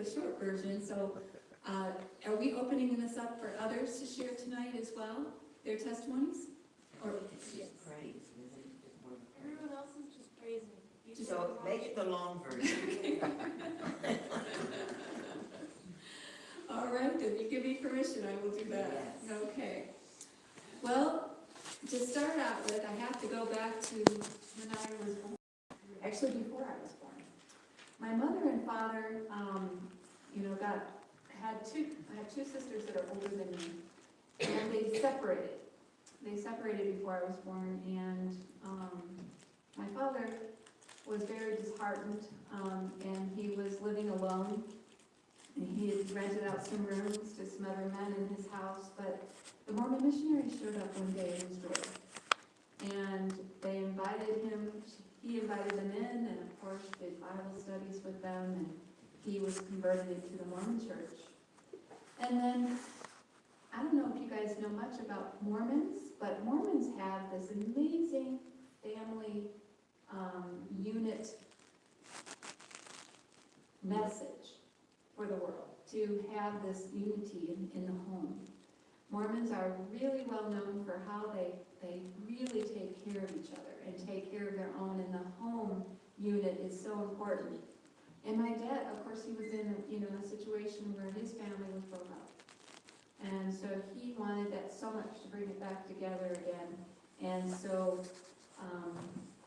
the short version. So are we opening this up for others to share tonight as well, their testimonies? Or yes. Praise. Everyone else is just praising. So make it the long version. All right, if you give me permission, I will do that. Yes. Okay. Well, to start out with, I have to go back to when I was born. Actually, before I was born. My mother and father, I had two sisters that are older than me, and they separated. They separated before I was born, and my father was very disheartened, and he was living alone. And he had rented out some rooms to some other men in his house, but the Mormon missionaries showed up one day in his door. And they invited him, he invited them in, and of course did Bible studies with them, and he was converted into the Mormon church. And then, I don't know if you guys know much about Mormons, but Mormons have this amazing family unit message for the world, to have this unity in the home. Mormons are really well known for how they really take care of each other and take care of their own, and the home unit is so important. And my dad, of course, he was in a situation where his family was broke up. And so he wanted that so much to bring it back together again. And so,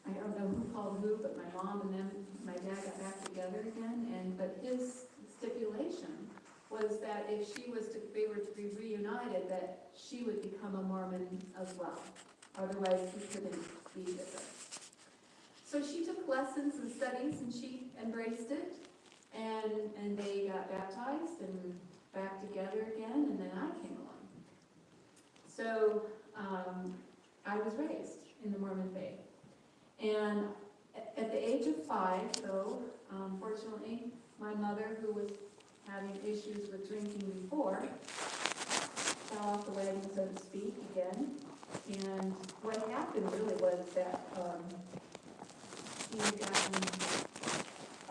I don't know who called who, but my mom and my dad got back together again. But his stipulation was that if they were to be reunited, that she would become a Mormon as well. Otherwise, he couldn't be with her. So she took lessons and studies, and she embraced it, and they got baptized and back together again, and then I came along. So I was raised in the Mormon faith. And at the age of 5, though, fortunately, my mother, who was having issues with drinking before, fell off the wagon, so to speak, again. And what happened really was that she got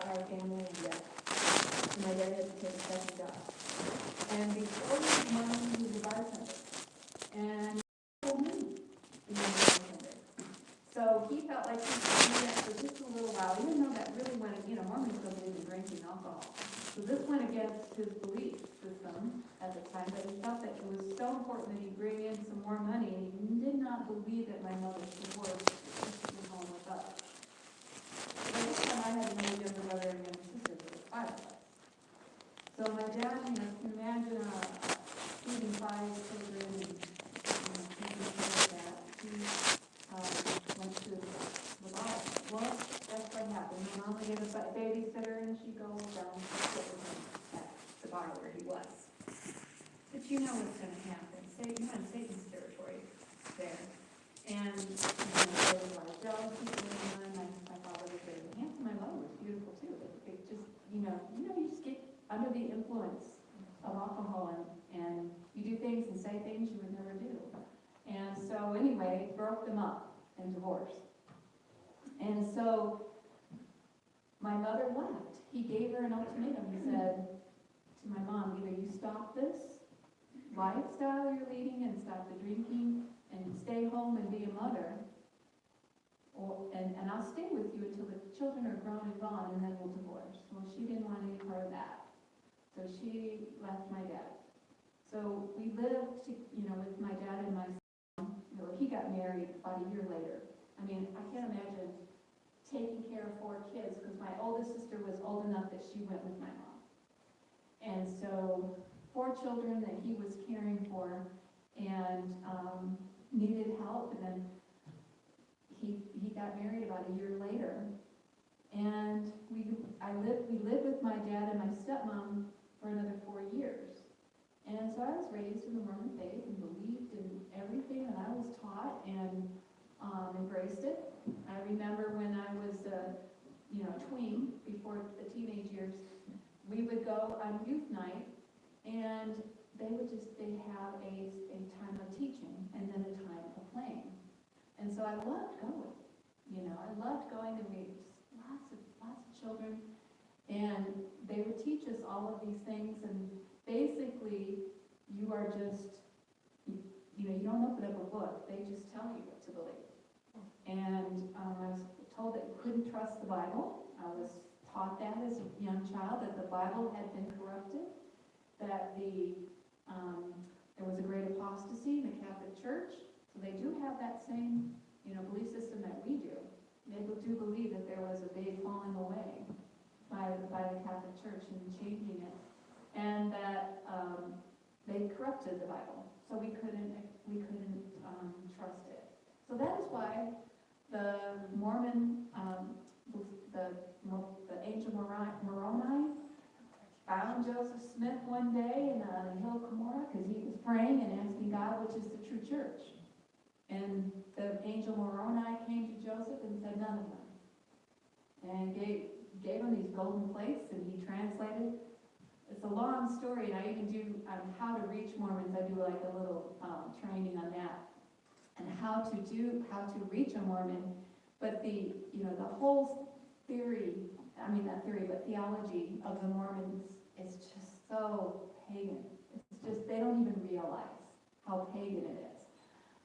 our family in debt. My dad had to take a second job. And before he was Mormon, he was a bartender. And he told me he was a bartender. So he felt like he could do that for just a little while, even though that really went, Mormons don't believe in drinking alcohol. So this went against his belief system at the time, but he felt that it was so important that he bring in some more money, and he did not believe that my mother's divorce was to be home with us. So by this time I had a younger brother and younger sister, there were 5 of us. So my dad, you can imagine feeding 5 children and taking care of that. He went to the bar. Well, that's what happened. My mom would get a babysitter, and she'd go around and sit with him at the bar where he was. But you know what's going to happen. You're on Satan's territory there. And there was a lot of jealousy going on. My father was very handsome. My mother was beautiful too. It just, you just get under the influence of alcohol, and you do things and say things you would never do. And so anyway, it broke them up and divorced. And so my mother left. He gave her an ultimatum. He said to my mom, either you stop this lifestyle you're leading and stop the drinking and stay home and be a mother, and I'll stay with you until the children are grown and gone, and then we'll divorce. Well, she didn't want any part of that. So she left my dad. So we lived, with my dad and my son. He got married about a year later. I mean, I can't imagine taking care of 4 kids, because my oldest sister was old enough that she went with my mom. And so 4 children that he was caring for, and needed help, and then he got married about a year later. And we lived with my dad and my stepmom for another 4 years. And so I was raised in the Mormon faith and believed in everything that I was taught, and embraced it. I remember when I was a tween, before the teenage years, we would go on youth night, and they'd have a time of teaching and then a time of playing. And so I loved going. I loved going, and we lots of children. And they would teach us all of these things, and basically, you are just, you know, you don't open up a book, they just tell you what to believe. And I was told that you couldn't trust the Bible. I was taught that as a young child, that the Bible had been corrupted, that there was a great apostasy in the Catholic Church. So they do have that same, you know, belief system that we do. They do believe that there was a big falling away by the Catholic Church and changing it, and that they corrupted the Bible, so we couldn't trust it. So that is why the Mormon, the angel Moroni found Joseph Smith one day in the hill of Cumorah because he was praying and asking God which is the true church. And the angel Moroni came to Joseph and said, none of them. And gave him these golden plates, and he translated. It's a long story, and I even do how to reach Mormons. I do like a little training on that, and how to reach a Mormon. But the whole theory, but theology of the Mormons is just so pagan. It's just, they don't even realize how pagan it is.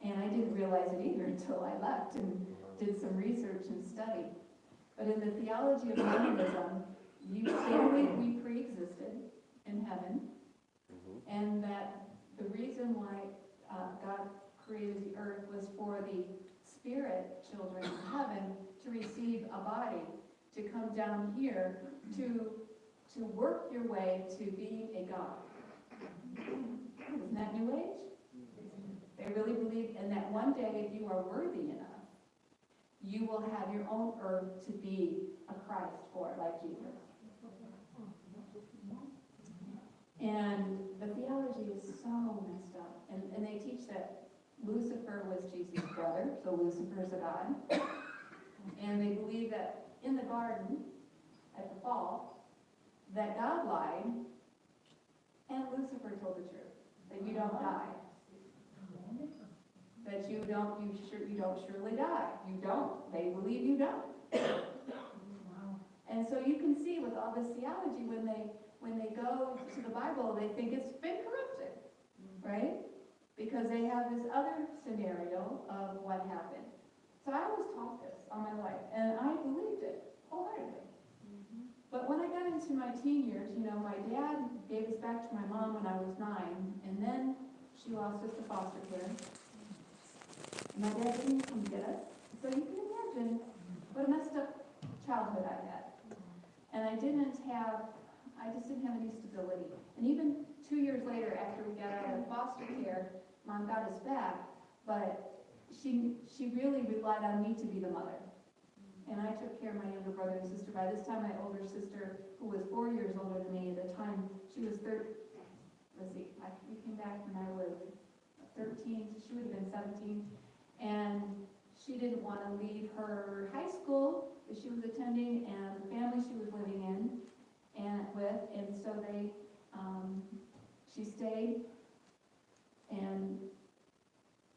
And I didn't realize it either until I left and did some research and study. But in the theology of Mormonism, we pre-existed in heaven, and that the reason why God created the earth was for the spirit children of heaven to receive a body, to come down here to work your way to being a god. Isn't that New Age? They really believe, and that one day, if you are worthy enough, you will have your own earth to be a Christ for, like Jesus. And the theology is so messed up. And they teach that Lucifer was Jesus' brother, so Lucifer is a god. And they believe that in the garden, at the fall, that God lied, and Lucifer told the truth, that you don't die. That you don't surely die. You don't. They believe you don't. And so you can see with all this theology, when they go to the Bible, they think it's been corrupted, right? Because they have this other scenario of what happened. So I was taught this all my life, and I believed it wholeheartedly. But when I got into my teen years, my dad gave us back to my mom when I was 9, and then she lost us to foster care. And my dad didn't come get us. So you can imagine what a messed up childhood I had. And I just didn't have any stability. And even 2 years later, after we got out of foster care, Mom got us back, but she really relied on me to be the mother. And I took care of my younger brother and sister. By this time, my older sister, who was 4 years older than me at the time, she was we came back when I was 13, so she would have been 17. And she didn't want to leave her high school that she was attending and the family she was living in and so she stayed, and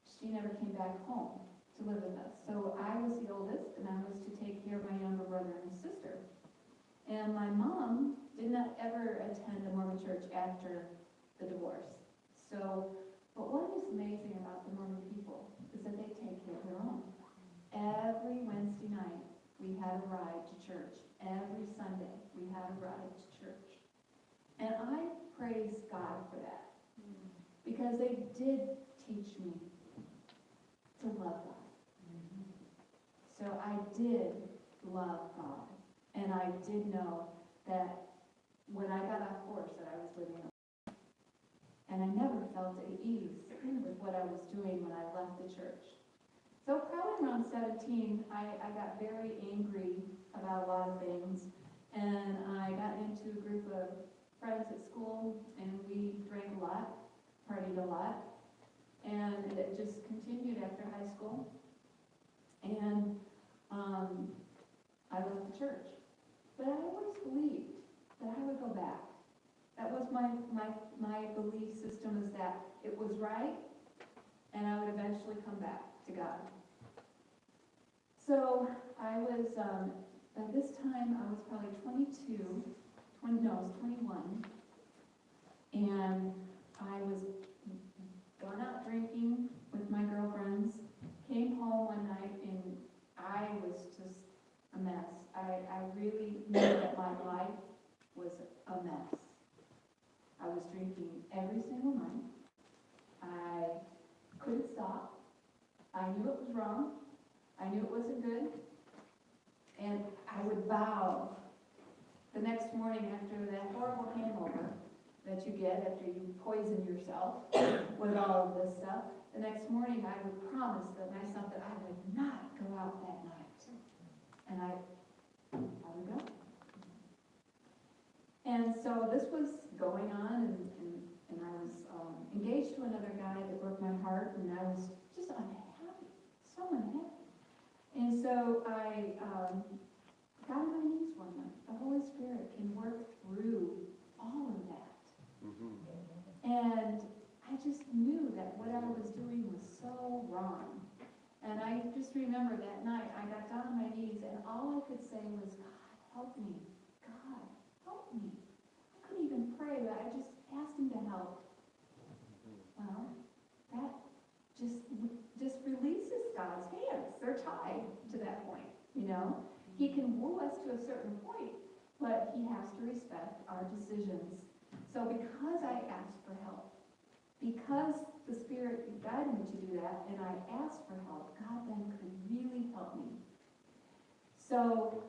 she never came back home to live with us. So I was the oldest, and I was to take care of my younger brother and sister. And my mom did not ever attend a Mormon church after the divorce. But what is amazing about the Mormon people is that they take care of their own. Every Wednesday night, we had a ride to church. Every Sunday, we had a ride to church. And I praise God for that, because they did teach me to love God. So I did love God, and I did know that when I got off course that I was living a life. And I never felt at ease with what I was doing when I left the church. So probably around 17, I got very angry about a lot of things, and I got into a group of friends at school, and we drank a lot, partied a lot, and it just continued after high school. And I left the church. But I always believed that I would go back. That was my belief system, is that it was right, and I would eventually come back to God. So I was By this time, I was probably 22, no, I was 21, and I was gone out drinking with my girlfriends, came home one night, and I was just a mess. I really knew that my life was a mess. I was drinking every single night. I couldn't stop. I knew it was wrong. I knew it wasn't good. And I would vow the next morning after that horrible hangover that you get after you poison yourself with all of this stuff, the next morning I would promise myself that I would not go out that night. And I would go. And so this was going on, and I was engaged to another guy that broke my heart, and I was just unhappy, so unhappy. And so I got on my knees one night. The Holy Spirit can work through all of that. And I just knew that what I was doing was so wrong. And I just remember that night, I got down on my knees, and all I could say was, God, help me. God, help me. I couldn't even pray, but I just asked him to help. Well, that just releases God's hands. They're tied to that point, you know. He can woo us to a certain point, but he has to respect our decisions. So because I asked for help, because the Spirit guided me to do that, and I asked for help, God then could really help me. So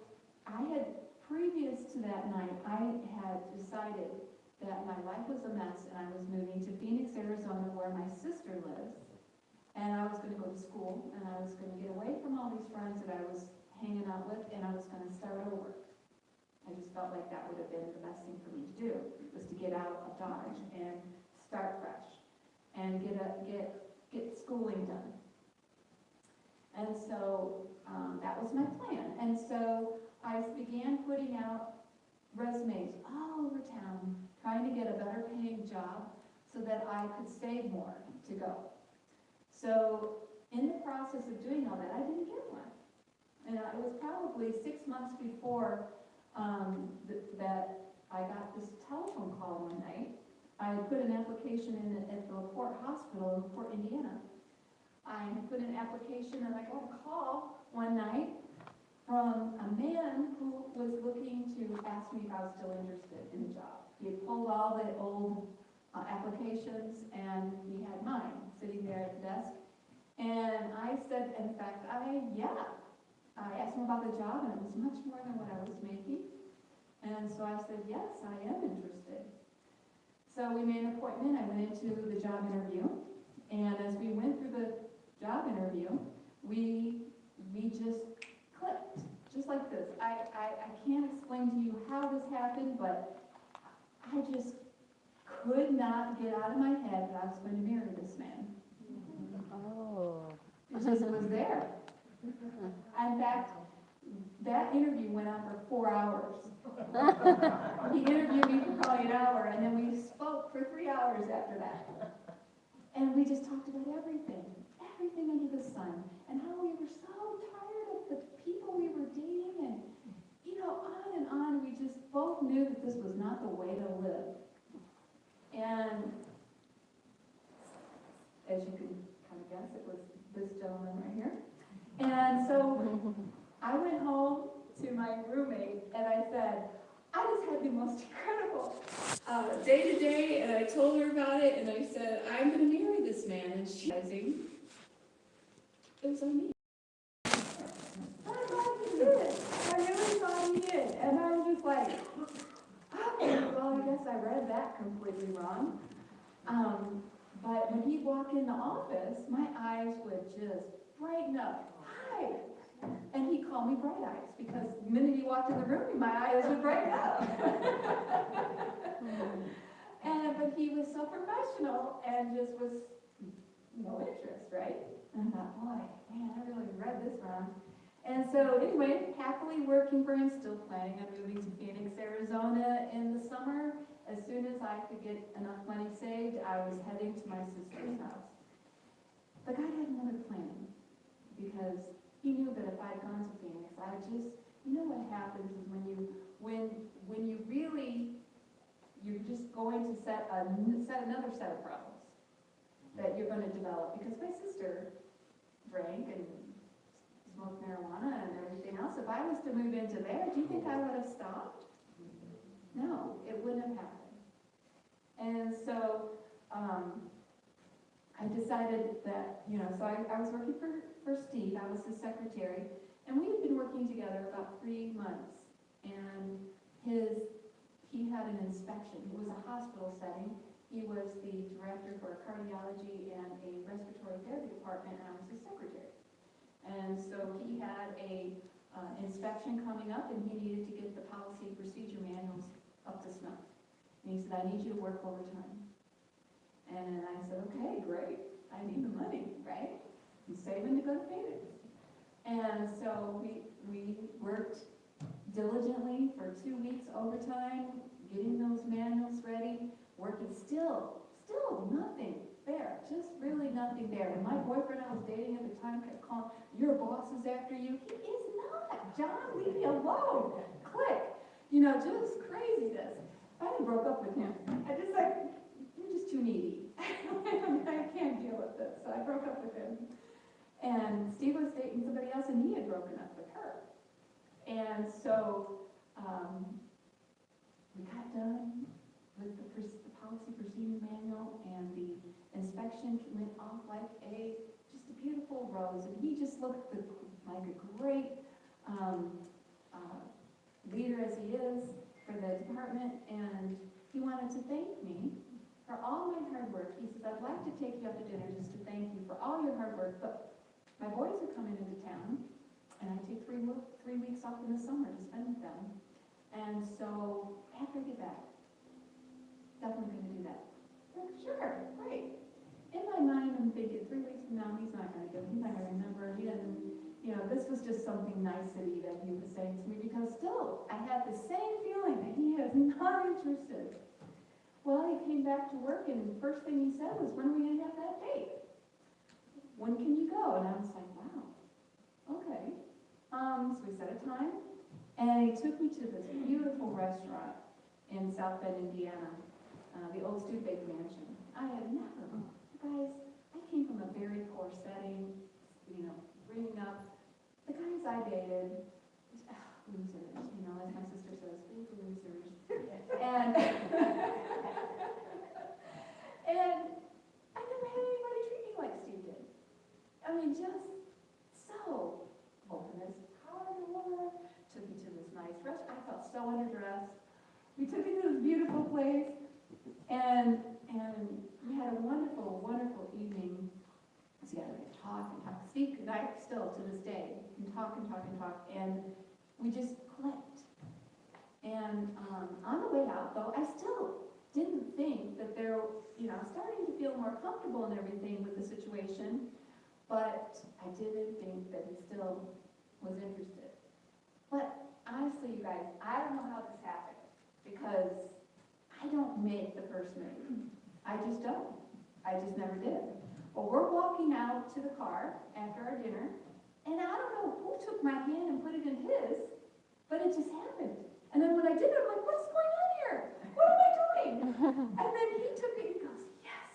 I had, previous to that night, I had decided that my life was a mess, and I was moving to Phoenix, Arizona, where my sister lives. And I was going to go to school, and I was going to get away from all these friends that I was hanging out with, and I was going to start over. I just felt like that would have been the best thing for me to do, was to get out of Dodge and start fresh and get schooling done. And so that was my plan. And so I began putting out resumes all over town, trying to get a better paying job so that I could save more to go. So in the process of doing all that, I didn't get one. And it was probably 6 months before that I got this telephone call one night. I put an application in at the LaPorte Hospital in LaPorte, Indiana. I put an application, and I got a call one night from a man who was looking to ask me if I was still interested in the job. He had pulled all the old applications, and he had mine sitting there at the desk. And I said, in fact, yeah. I asked him about the job, and it was much more than what I was making. And so I said, yes, I am interested. So we made an appointment. I went into the job interview. And as we went through the job interview, we just clicked, just like this. I can't explain to you how this happened, but I just could not get out of my head that I was going to marry this man. Oh. It just was there. In fact, that interview went on for 4 hours. He interviewed me for probably an hour, and then we spoke for 3 hours after that. And we just talked about everything under the sun, and how we were so tired of the people we were dating, and, you know, on and on. We just both knew that this was not the way to live. And as you can kind of guess, it was this gentleman right here. And so I went home to my roommate, and I said, I just had the most incredible day to day, and I told her about it, and I said, I'm going to marry this man. And she it was on me. I thought he did. I really thought he did. And I was just like, okay, well, I guess I read that completely wrong. But when he'd walk in the office, my eyes would just brighten up. Hi. And he called me Bright Eyes, because the minute he walked in the room, my eyes would brighten up. But he was so professional and just was no interest, right? And I thought, boy, man, I really read this wrong. And so anyway, happily working for him, still planning on moving to Phoenix, Arizona in the summer. As soon as I could get enough money saved, I was heading to my sister's house. But God had another plan, because he knew that if I had gone to Phoenix, I just you know what happens is when you really, you're just going to set another set of problems that you're going to develop. Because my sister drank and smoked marijuana and everything else. If I was to move into there, do you think I would have stopped? No, it wouldn't have happened. And so I decided that, so I was working for Steve. I was his secretary. And we had been working together about 3 months. And he had an inspection. It was a hospital setting. He was the director for cardiology and a respiratory therapy department, and I was his secretary. And so he had a inspection coming up, and he needed to get the policy and procedure manuals up to snuff. And he said, I need you to work overtime. And I said, okay, great. I need the money, right? I'm saving to go to Phoenix. And so we worked diligently for 2 weeks overtime, getting those manuals ready, working still nothing there, just really nothing there. And my boyfriend I was dating at the time kept calling, your boss is after you. He is not, John, leave me alone. Click. Just craziness. I finally broke up with him. I just you're just too needy. I can't deal with this. So I broke up with him. And Steve was dating somebody else, and he had broken up with her. And so we got done with the policy procedure manual, and the inspection went off like just a beautiful rose. And he just looked like a great leader as he is for the department, and he wanted to thank me for all my hard work. He says, I'd like to take you out to dinner just to thank you for all your hard work, but my boys are coming into town, and I take 3 weeks off in the summer to spend with them. And so after I get back, definitely going to do that. I'm like, sure, great. In my mind, I'm thinking 3 weeks from now, he's not going to go. He's not going to remember. He doesn't, this was just something nicety that he was saying to me, because still, I had the same feeling that he is not interested. Well, he came back to work, and the first thing he said was, when are we going to have that date? When can you go? And I was like, wow, okay. So we set a time, and he took me to this beautiful restaurant in South Bend, Indiana, the old Studebaker Mansion. I had never, guys, I came from a very poor setting, bringing up. The guys I dated, losers, as my sister says, big losers. And I never had anybody treat me like Steve did. I mean, just so open as heart was. Took me to this nice restaurant. I felt so underdressed. We took me to this beautiful place, and we had a wonderful, wonderful evening together. We talk and talk. Steve and I still to this day can talk and talk and talk, and we just clicked. And on the way out, though, I still didn't think that there, starting to feel more comfortable and everything with the situation, but I didn't think that he still was interested. But honestly, you guys, I don't know how this happened, because I don't make the first move. I just don't. I just never did. Well, we're walking out to the car after our dinner, and I don't know who took my hand and put it in his, but it just happened. And then when I did it, I'm like, what's going on here? What am I doing? And then he took it, and he goes, yes.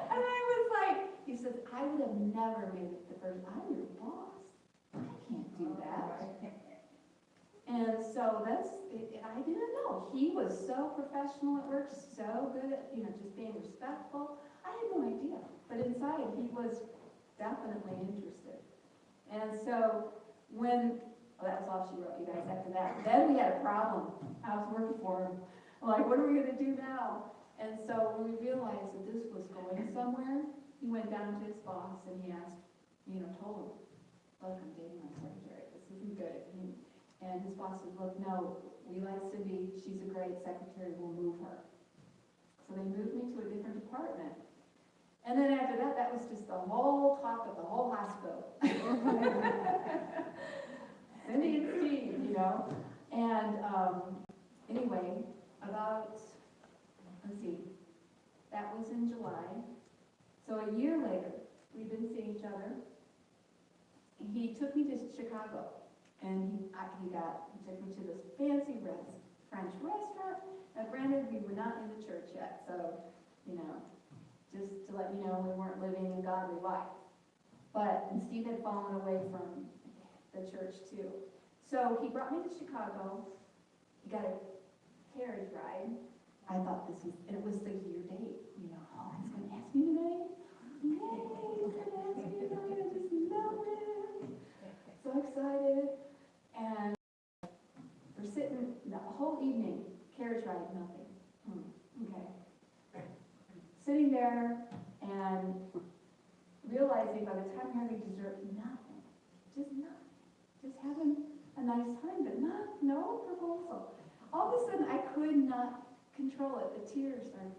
And I was like, he says, I would have never made it the first. I'm your boss. I can't do that. And so I didn't know. He was so professional at work, so good at, just being respectful. I had no idea. But inside, he was definitely interested. And so that was all she wrote, you guys, after that. Then we had a problem. I was working for him. I'm like, what are we going to do now? And so when we realized that this was going somewhere, he went down to his boss and he asked, told him, look, I'm dating my secretary. This isn't good. And his boss said, look, no, we like Cindy. She's a great secretary. We'll move her. So they moved me to a different department. And then after that, that was just the whole talk of the whole hospital. Cindy and Steve, And anyway, that was in July. So a year later, we've been seeing each other. he took me to Chicago, and he took me to this fancy French restaurant. Now granted, we were not in the church yet, so, just to let you know, we weren't living a godly life. And Steve had fallen away from the church too. So he brought me to Chicago. He got a carriage ride. I thought it was the year date, oh, he's going to ask me tonight? Yay, he's going to ask me tonight, I just love it. So excited. And we're sitting the whole evening, carriage ride, nothing. Okay. Sitting there and realizing by the time we're having dessert, nothing. Just nothing. Just having a nice time, but no proposal. All of a sudden, I could not control it. The tears started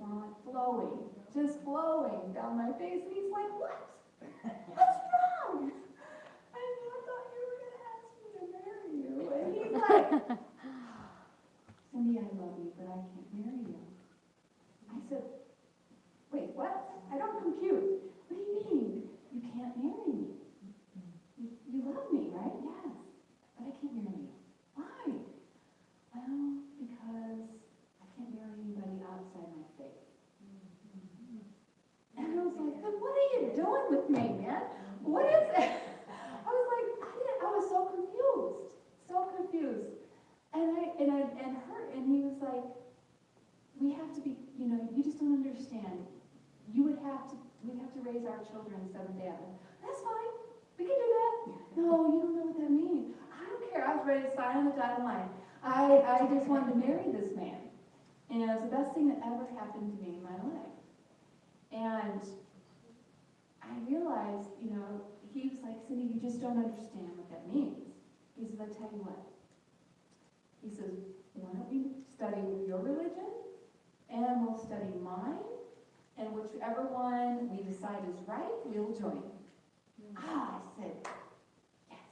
flowing, just flowing down my face. And he's like, what? What's wrong? I thought you were going to ask me to marry you. And he's like, Cindy, I love you, but I can't marry you. I said, wait, what? I don't compute. What do you mean? You can't marry me. You love me, right? Yes. But I can't marry you. Why? Well, because I can't marry anybody outside my faith. And I was like, then what are you doing with me, man? What is it? I was like, I was so confused. So confused. And hurt. And he was like, we have to be, you just don't understand. We'd have to raise our children Seventh-day Adventist. That's fine. We can do that. No, you don't know what that means. I don't care. I was ready to sign on the dotted line. I just wanted to marry this man. And it was the best thing that ever happened to me in my life. And I realized, he was like, Cindy, you just don't understand what that means. He says, I tell you what. He says, why don't we study your religion, and we'll study mine, and whichever one we decide is right, we'll join. I said, yes.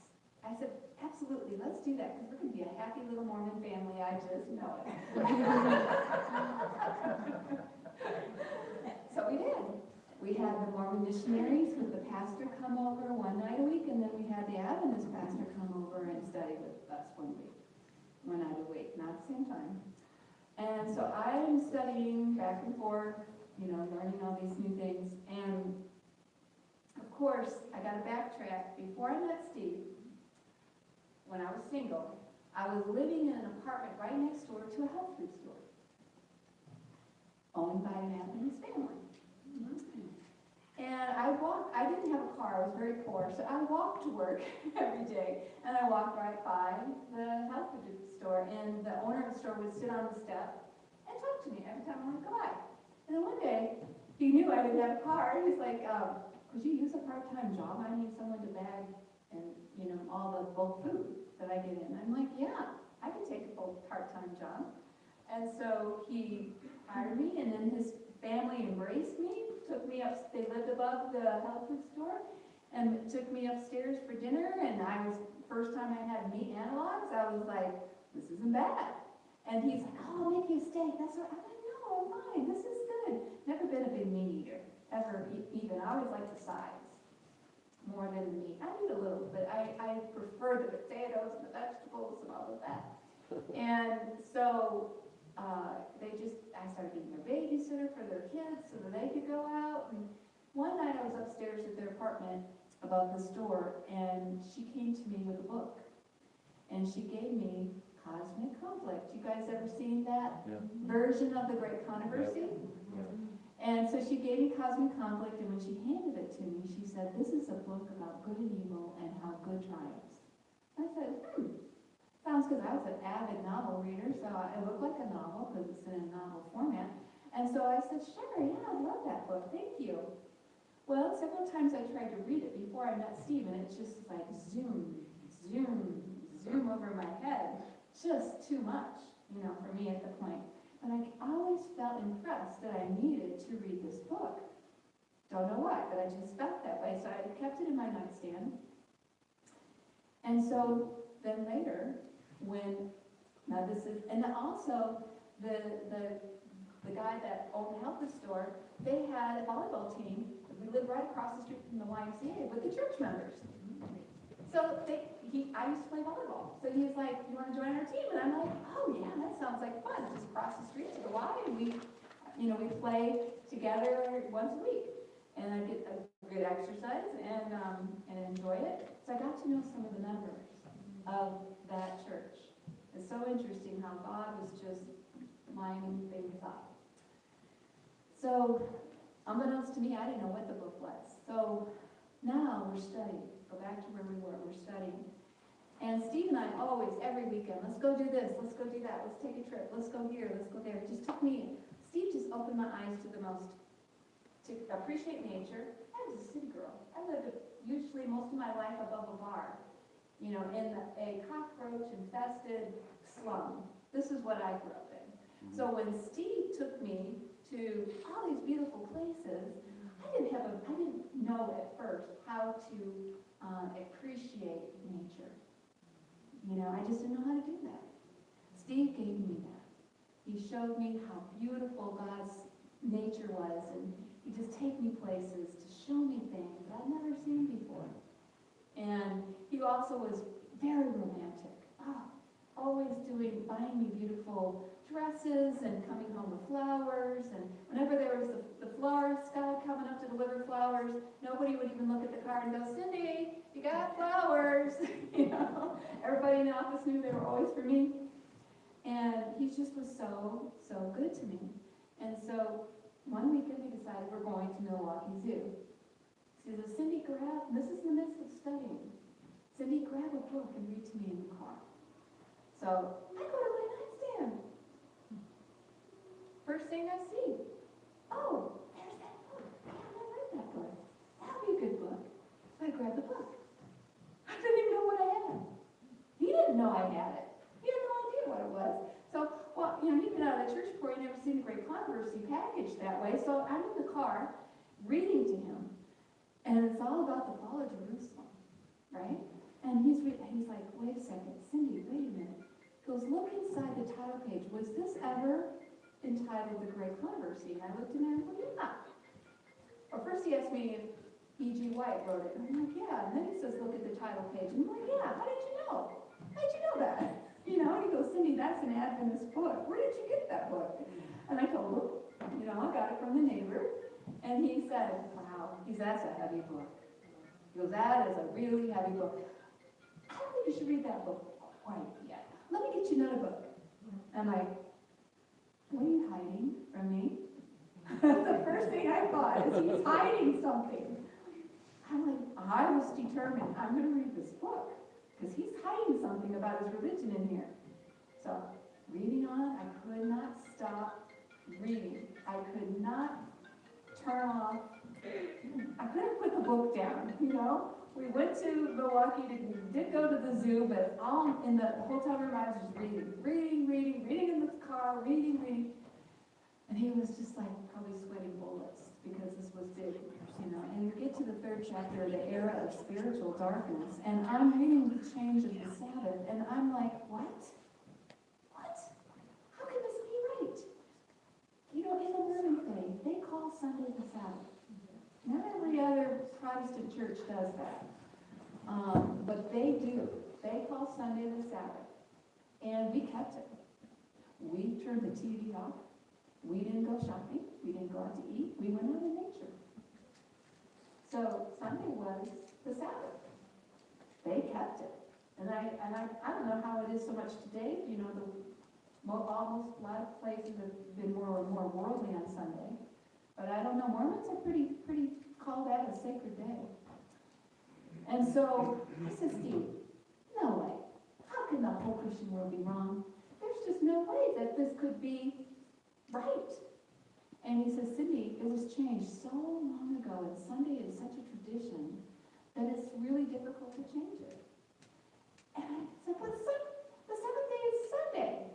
I said, absolutely, let's do that, because we're going to be a happy little Mormon family, I just know it. So we did. We had the Mormon missionaries with the pastor come over one night a week, and then we had the Adventist pastor come over and study with us one night a week, not at the same time. And so I'm studying back and forth, learning all these new things. And of course, I got to backtrack. Before I met Steve, when I was single, I was living in an apartment right next door to a health food store, owned by an Adventist family. And I didn't have a car, I was very poor, so I walked to work every day, and I walked right by the health food store, and the owner of the store would sit on the step and talk to me every time I went to go by. And then one day, he knew I didn't have a car, he's like, could you use a part-time job? I need someone to bag and, all the bulk food that I get in. I'm like, yeah, I can take a part-time job. And so he hired me, and then his family embraced me, took me up, they lived above the health food store, and took me upstairs for dinner, and first time I had meat analogs, I was like, this isn't bad. And he's like, oh, I'll make you a steak, that's what, I'm like, no, I'm fine, this is good. Never been a big meat eater, ever even, I always like the sides more than the meat. I eat a little, but I prefer the potatoes and the vegetables and all of that. And so, I started being their babysitter for their kids so that they could go out. And one night I was upstairs at their apartment above the store, and she came to me with a book. And she gave me Cosmic Conflict. You guys ever seen that version of the Great Controversy? And so she gave me Cosmic Conflict, and when she handed it to me, she said, this is a book about good and evil and how good triumphs. I said, sounds good. I was an avid novel reader, so it looked like a novel because it's in a novel format. And so I said, sure, yeah, I love that book. Thank you. Well, several times I tried to read it before I met Steve, and it's just like zoom, zoom, zoom over my head. Just too much, for me at the point. But I always felt impressed that I needed to read this book. Don't know why, but I just felt that way. So I kept it in my nightstand. And so then later, and also the guy that owned the health food store, they had a volleyball team. We lived right across the street from the YMCA with the church members. So I used to play volleyball. So he's like, you want to join our team? And I'm like, oh yeah, that sounds like fun. Just cross the street to the Y and we play together once a week. And I get a good exercise and enjoy it. So I got to know some of the members of that church. It's so interesting how God was just lining things up. So, unbeknownst to me, I didn't know what the book was. So now we're studying. Go back to where we were. We're studying. And Steve and I always, every weekend, let's go do this, let's go do that, let's take a trip, let's go here, let's go there. It just took me, Steve just opened my eyes to appreciate nature. I was a city girl. I lived usually most of my life above a bar, in a cockroach-infested slum. This is what I grew up in. So when Steve took me to all these beautiful places, I didn't know at first how to appreciate nature. I just didn't know how to do that. Steve gave me that. He showed me how beautiful God's nature was, and he'd just take me places to show me things that I'd never seen before. And he also was very romantic. Always buying me beautiful dresses and coming home with flowers. And whenever there was the florist guy coming up to deliver flowers, nobody would even look at the car and go, Cindy, you got flowers. Everybody in the office knew they were always for me. And he just was so, so good to me. And so one weekend we decided we're going to Milwaukee Zoo. He says, Cindy, this is in the midst of studying. Cindy, grab a book and read to me in the car. So I go to my nightstand. First thing I see, oh, there's that book. I haven't read that book. That'll be a good book. So I grabbed the book. I didn't even know what I had. He didn't know I had it. He had no idea what it was. So, he'd been out of the church before. He never seen the Great Controversy packaged that way. So I'm in the car reading to him. And it's all about the fall of Jerusalem, right? And he's like, wait a second, Cindy, wait a minute. He goes, look inside the title page. Was this ever entitled The Great Controversy? And I looked in there and I go, yeah. Or first he asked me if E.G. White wrote it. And I'm like, yeah. And then he says, look at the title page. And I'm like, yeah, how did you know? How did you know that? And he goes, Cindy, that's an Adventist book. Where did you get that book? And I told him, I got it from the neighbor. And he said, wow, that's a heavy book. He goes, that is a really heavy book. I don't think you should read that book quite yet. Let me get you another book. I'm like, what are you hiding from me? The first thing I thought is he's hiding something. I'm like, I was determined, I'm going to read this book because he's hiding something about his religion in here. So, reading on, I could not stop reading. I could not turn off. I couldn't put the book down, We went to Milwaukee, did go to the zoo, but all in the hotel room I was just reading in the car, reading. And he was just like probably sweating bullets because this was big, And you get to the 3rd chapter, the era of spiritual darkness, and I'm reading the change of the Sabbath, and I'm like, what? How can this be right? In the Mormon faith, they call Sunday the Sabbath. Not every other Protestant church does that. But they do. They call Sunday the Sabbath. And we kept it. We turned the TV off. We didn't go shopping. We didn't go out to eat. We went out in nature. So Sunday was the Sabbath. They kept it. And I don't know how it is so much today. Almost a lot of places have been more and more worldly on Sunday. But I don't know, Mormons are pretty call that a sacred day. And so I said, Steve, no way. How can the whole Christian world be wrong? There's just no way that this could be right. And he says, Cindy, it was changed so long ago, and Sunday is such a tradition that it's really difficult to change it. And I said, but the seventh day is Sunday.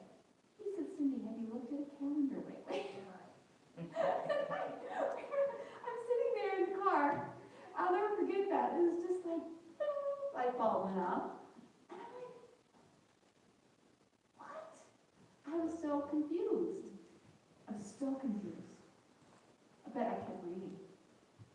He said, Cindy, have you looked at a calendar lately? I'm sitting there in the car. I'll never forget that. It was just like, light bulb went off. And I'm like, what? I was so confused. But I kept reading.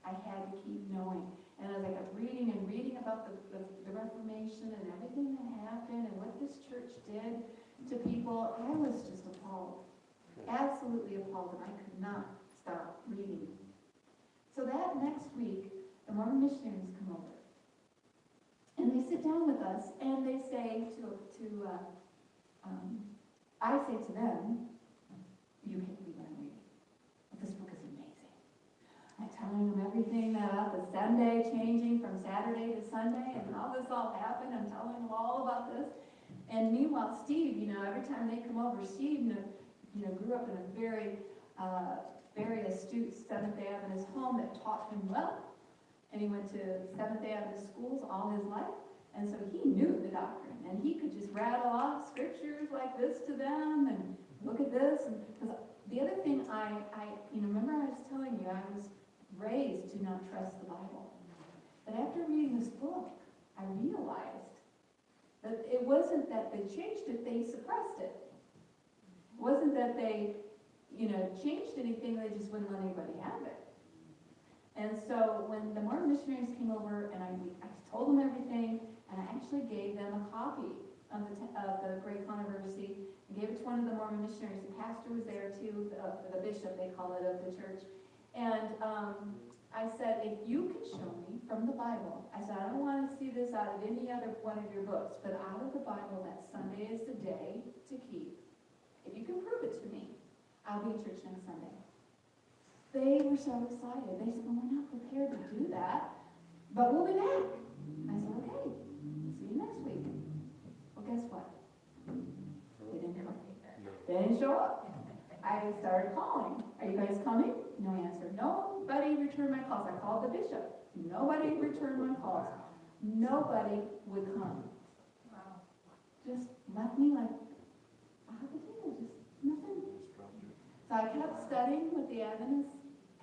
I had to keep knowing. And as I kept reading and reading about the Reformation and everything that happened and what this church did to people, I was just appalled. Absolutely appalled, and I could not stop reading. So that next week, the Mormon missionaries come over. And they sit down with us, and they say I say to them, you can't believe what I'm reading. This book is amazing. I'm telling them everything about the Sunday changing from Saturday to Sunday and how this all happened. I'm telling them all about this. And meanwhile, Steve, every time they come over, Steve, grew up in a very, very astute Seventh-day Adventist home that taught him well. And he went to Seventh-day Adventist schools all his life. And so he knew the doctrine. And he could just rattle off scriptures like this to them and look at this. And because the other thing remember I was telling you, I was raised to not trust the Bible. But after reading this book, I realized that it wasn't that they changed it, they suppressed it. It wasn't that they, changed anything, they just wouldn't let anybody have it. And so when the Mormon missionaries came over and I told them everything, and I actually gave them a copy of the Great Controversy. I gave it to one of the Mormon missionaries. The pastor was there too, the bishop, they call it, of the church. And I said, if you can show me from the Bible, I said, I don't want to see this out of any other one of your books, but out of the Bible that Sunday is the day to keep. If you can prove it to me, I'll be in church next Sunday. They were so excited. They said, well, we're not prepared to do that, but we'll be back. I said, okay, see you next week. Well, guess what? They didn't come. They didn't show up. I started calling. Are you guys coming? No answer. Nobody returned my calls. I called the bishop. Nobody returned my calls. Nobody would come. Wow. Just left me like, just nothing. So I kept studying with the Adventist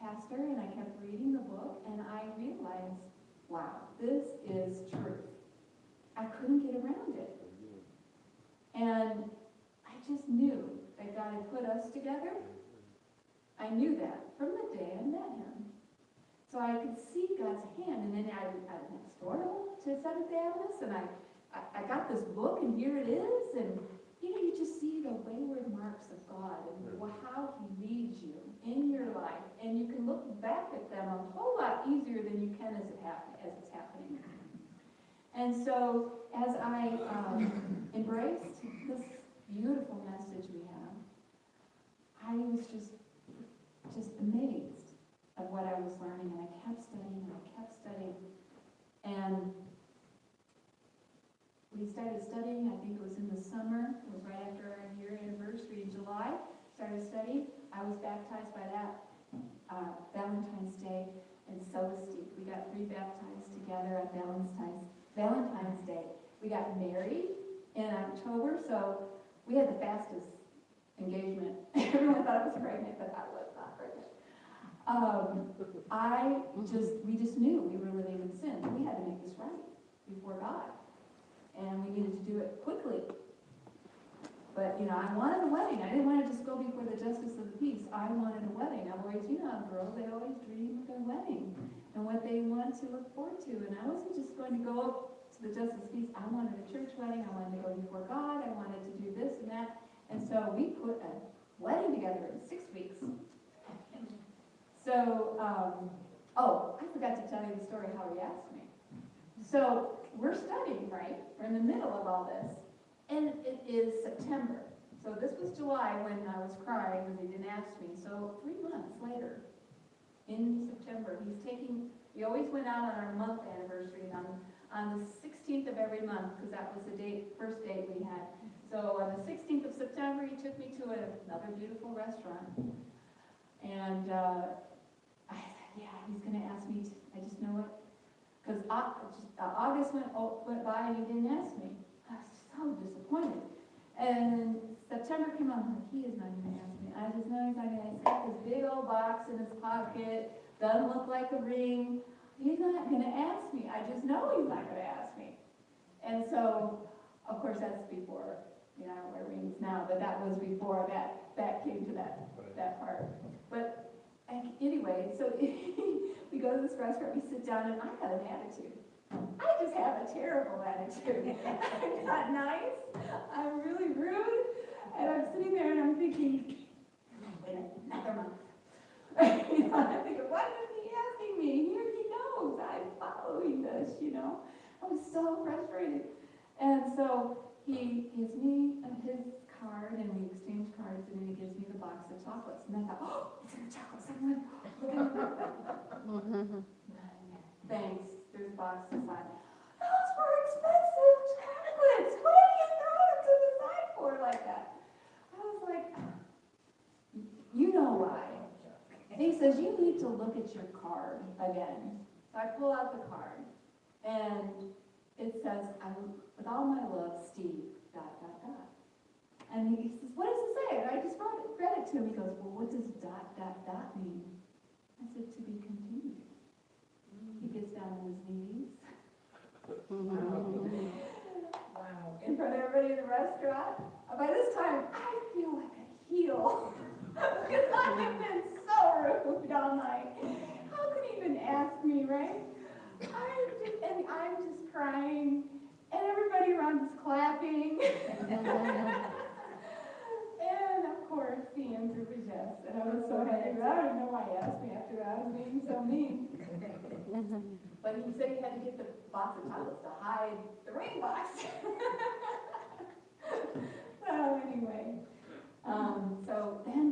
pastor, and I kept reading the book, and I realized, wow, this is truth. I couldn't get around it. And I just knew that God had put us together. I knew that from the day I met him. So I could see God's hand, and then I went next door to Seventh-day Adventists, and I got this book, and here it is, and you just see the wayward marks of God and how he leads you in your life, and you can look back at them a whole lot easier than you can as it's happening. And so as I embraced this beautiful message we have, I was just amazed at what I was learning, and I kept studying, and we started studying. I think it was in the summer. It was right after our year anniversary in July. Started studying. I was baptized by that Valentine's Day, and so was Steve. We got rebaptized together at Valentine's Day. We got married in October, so we had the fastest engagement. Everyone thought I was pregnant, but I was not pregnant. We just knew we were living in sin. We had to make this right before God. And we needed to do it quickly. But, I wanted a wedding. I didn't want to just go before the justice of the peace. I wanted a wedding. I've always, girls, they always dream of their wedding and what they want to look forward to. And I wasn't just going to go to the justice of the peace. I wanted a church wedding. I wanted to go before God. I wanted to do this and that. And so we put a wedding together in 6 weeks. So, I forgot to tell you the story how he asked me. So we're studying, right? We're in the middle of all this. And it is September. So this was July when I was crying because he didn't ask me. So 3 months later, in September, we always went out on our month anniversary on the 16th of every month, because that was the first date we had. So on the 16th of September, he took me to another beautiful restaurant. And I said, yeah, he's going to ask me. I just know it. Because August went by and he didn't ask me. I was so disappointed. And September came on, he is not going to ask me. I just know he's not going to ask me. He's got this big old box in his pocket, doesn't look like a ring. He's not going to ask me. I just know he's not going to ask me. And so, of course, that's before, I wear rings now, but that was before that came to that part. But And anyway, so we go to this restaurant, we sit down, and I got an attitude. I just have a terrible attitude. I'm not nice, I'm really rude, and I'm sitting there and I'm thinking, wait, another month. You know, I'm thinking, why isn't he asking me? Here he knows I'm following this, you know. I was so frustrated. And so he gives me his card, and we exchange cards, and then he gives me the box of chocolates. And I thought, oh, it's in a chocolate someone. Thanks, there's a box inside. Those were expensive chocolates. What are you throwing them to the side for like that? I was like, you know why. And he says, you need to look at your card again. So I pull out the card, and it says, with all my love, Steve, ... And he says, what does it say? And I just read it to him. He goes, well, what does ... mean? I said, to be continued. He gets down on his knees. Wow. In front of everybody in the restaurant. By this time, I feel like a heel. Because I have been so rude all night. How could he even ask me, right? I'm just crying, and everybody around is clapping. And of course, the answer was yes. And I was so happy. But I don't know why he asked me after I was being so mean. But he said he had to get the box of chocolates to hide the ring box. So anyway. So then,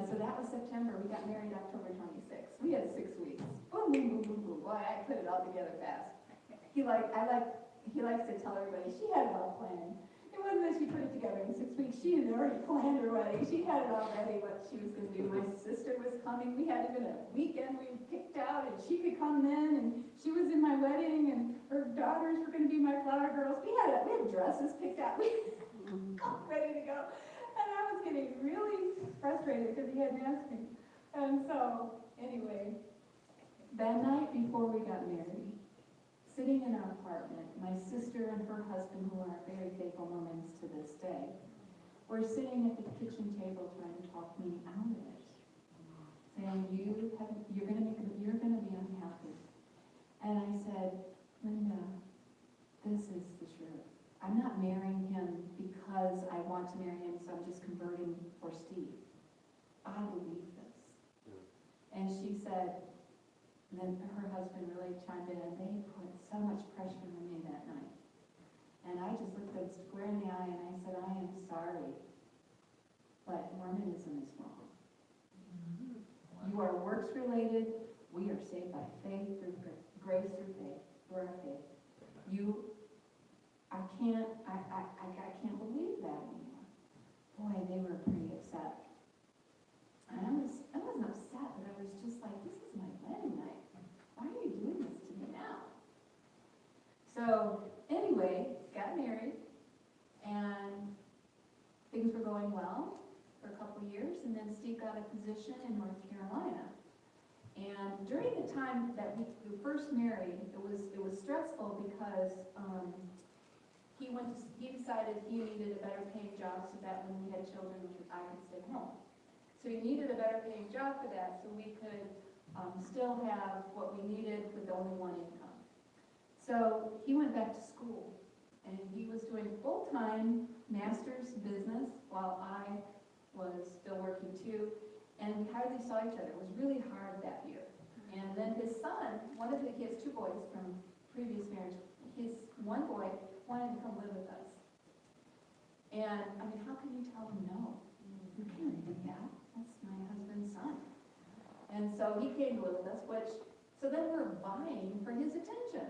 so that was September. We got married October 26th. We had 6 weeks. Boom, boom, boom, boom, boom. Boy, I put it all together fast. He likes to tell everybody she had it all planned. It wasn't that she put it together in 6 weeks. She had already planned her wedding. She had it already what she was going to do. My sister was coming. We had even a weekend we picked out, and she could come then, and she was in my wedding, and her daughters were going to be my flower girls. We had dresses picked out. We all ready to go. And I was getting really frustrated because he hadn't asked me. And so, anyway, that night before we got married, sitting in our apartment, my sister and her husband, who are very faithful Mormons to this day, were sitting at the kitchen table trying to talk me out of it, saying, you're going to be unhappy. And I said, Linda, this is the truth. I'm not marrying him because I want to marry him, so I'm just converting for Steve. I believe this. And she said, and then her husband really chimed in, and they put so much pressure on me that night. And I just looked them square in the eye, and I said, I am sorry, but Mormonism is wrong. You are works related. We are saved by faith through grace through faith. Through our faith. I can't believe that anymore. Boy, they were pretty upset. And I wasn't upset, but I was just like, this is my wedding night. Why are you doing this to me now? So anyway, got married, and things were going well for a couple years, and then Steve got a position in North Carolina. And during the time that we first married, it was stressful because he decided he needed a better paying job so that when we had children, I could stay home. So he needed a better paying job for that so we could still have what we needed with only one income. So he went back to school, and he was doing full-time master's business while I was still working too, and we hardly saw each other. It was really hard that year. And then his son, he has 2 boys from previous marriage, his one boy wanted to come live with us. And, I mean, how can you tell him no? You can't do that. That's my husband's son. And so he came to live with us, so then we're vying for his attention.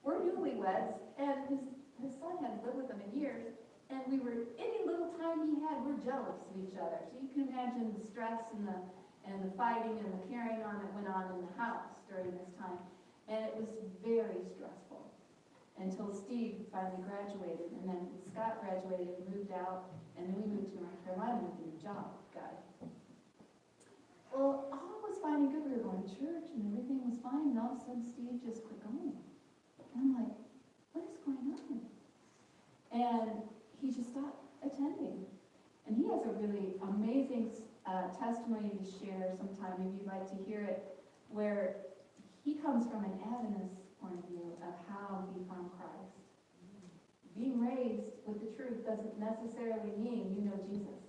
We're newlyweds, and his son hadn't lived with him in years, and any little time he had, we're jealous of each other. So you can imagine the stress and the fighting and the carrying on that went on in the house during this time. And it was very stressful until Steve finally graduated, and then Scott graduated and moved out, and then we moved to North Carolina with a new job. Well, all was fine and good. We were going to church, and everything was fine, and all of a sudden Steve just quit going. And I'm like, what is going on? And he just stopped attending. And he has a really amazing testimony to share sometime, if you'd like to hear it, where he comes from an Adventist point of view of how he found Christ. Being raised with the truth doesn't necessarily mean you know Jesus.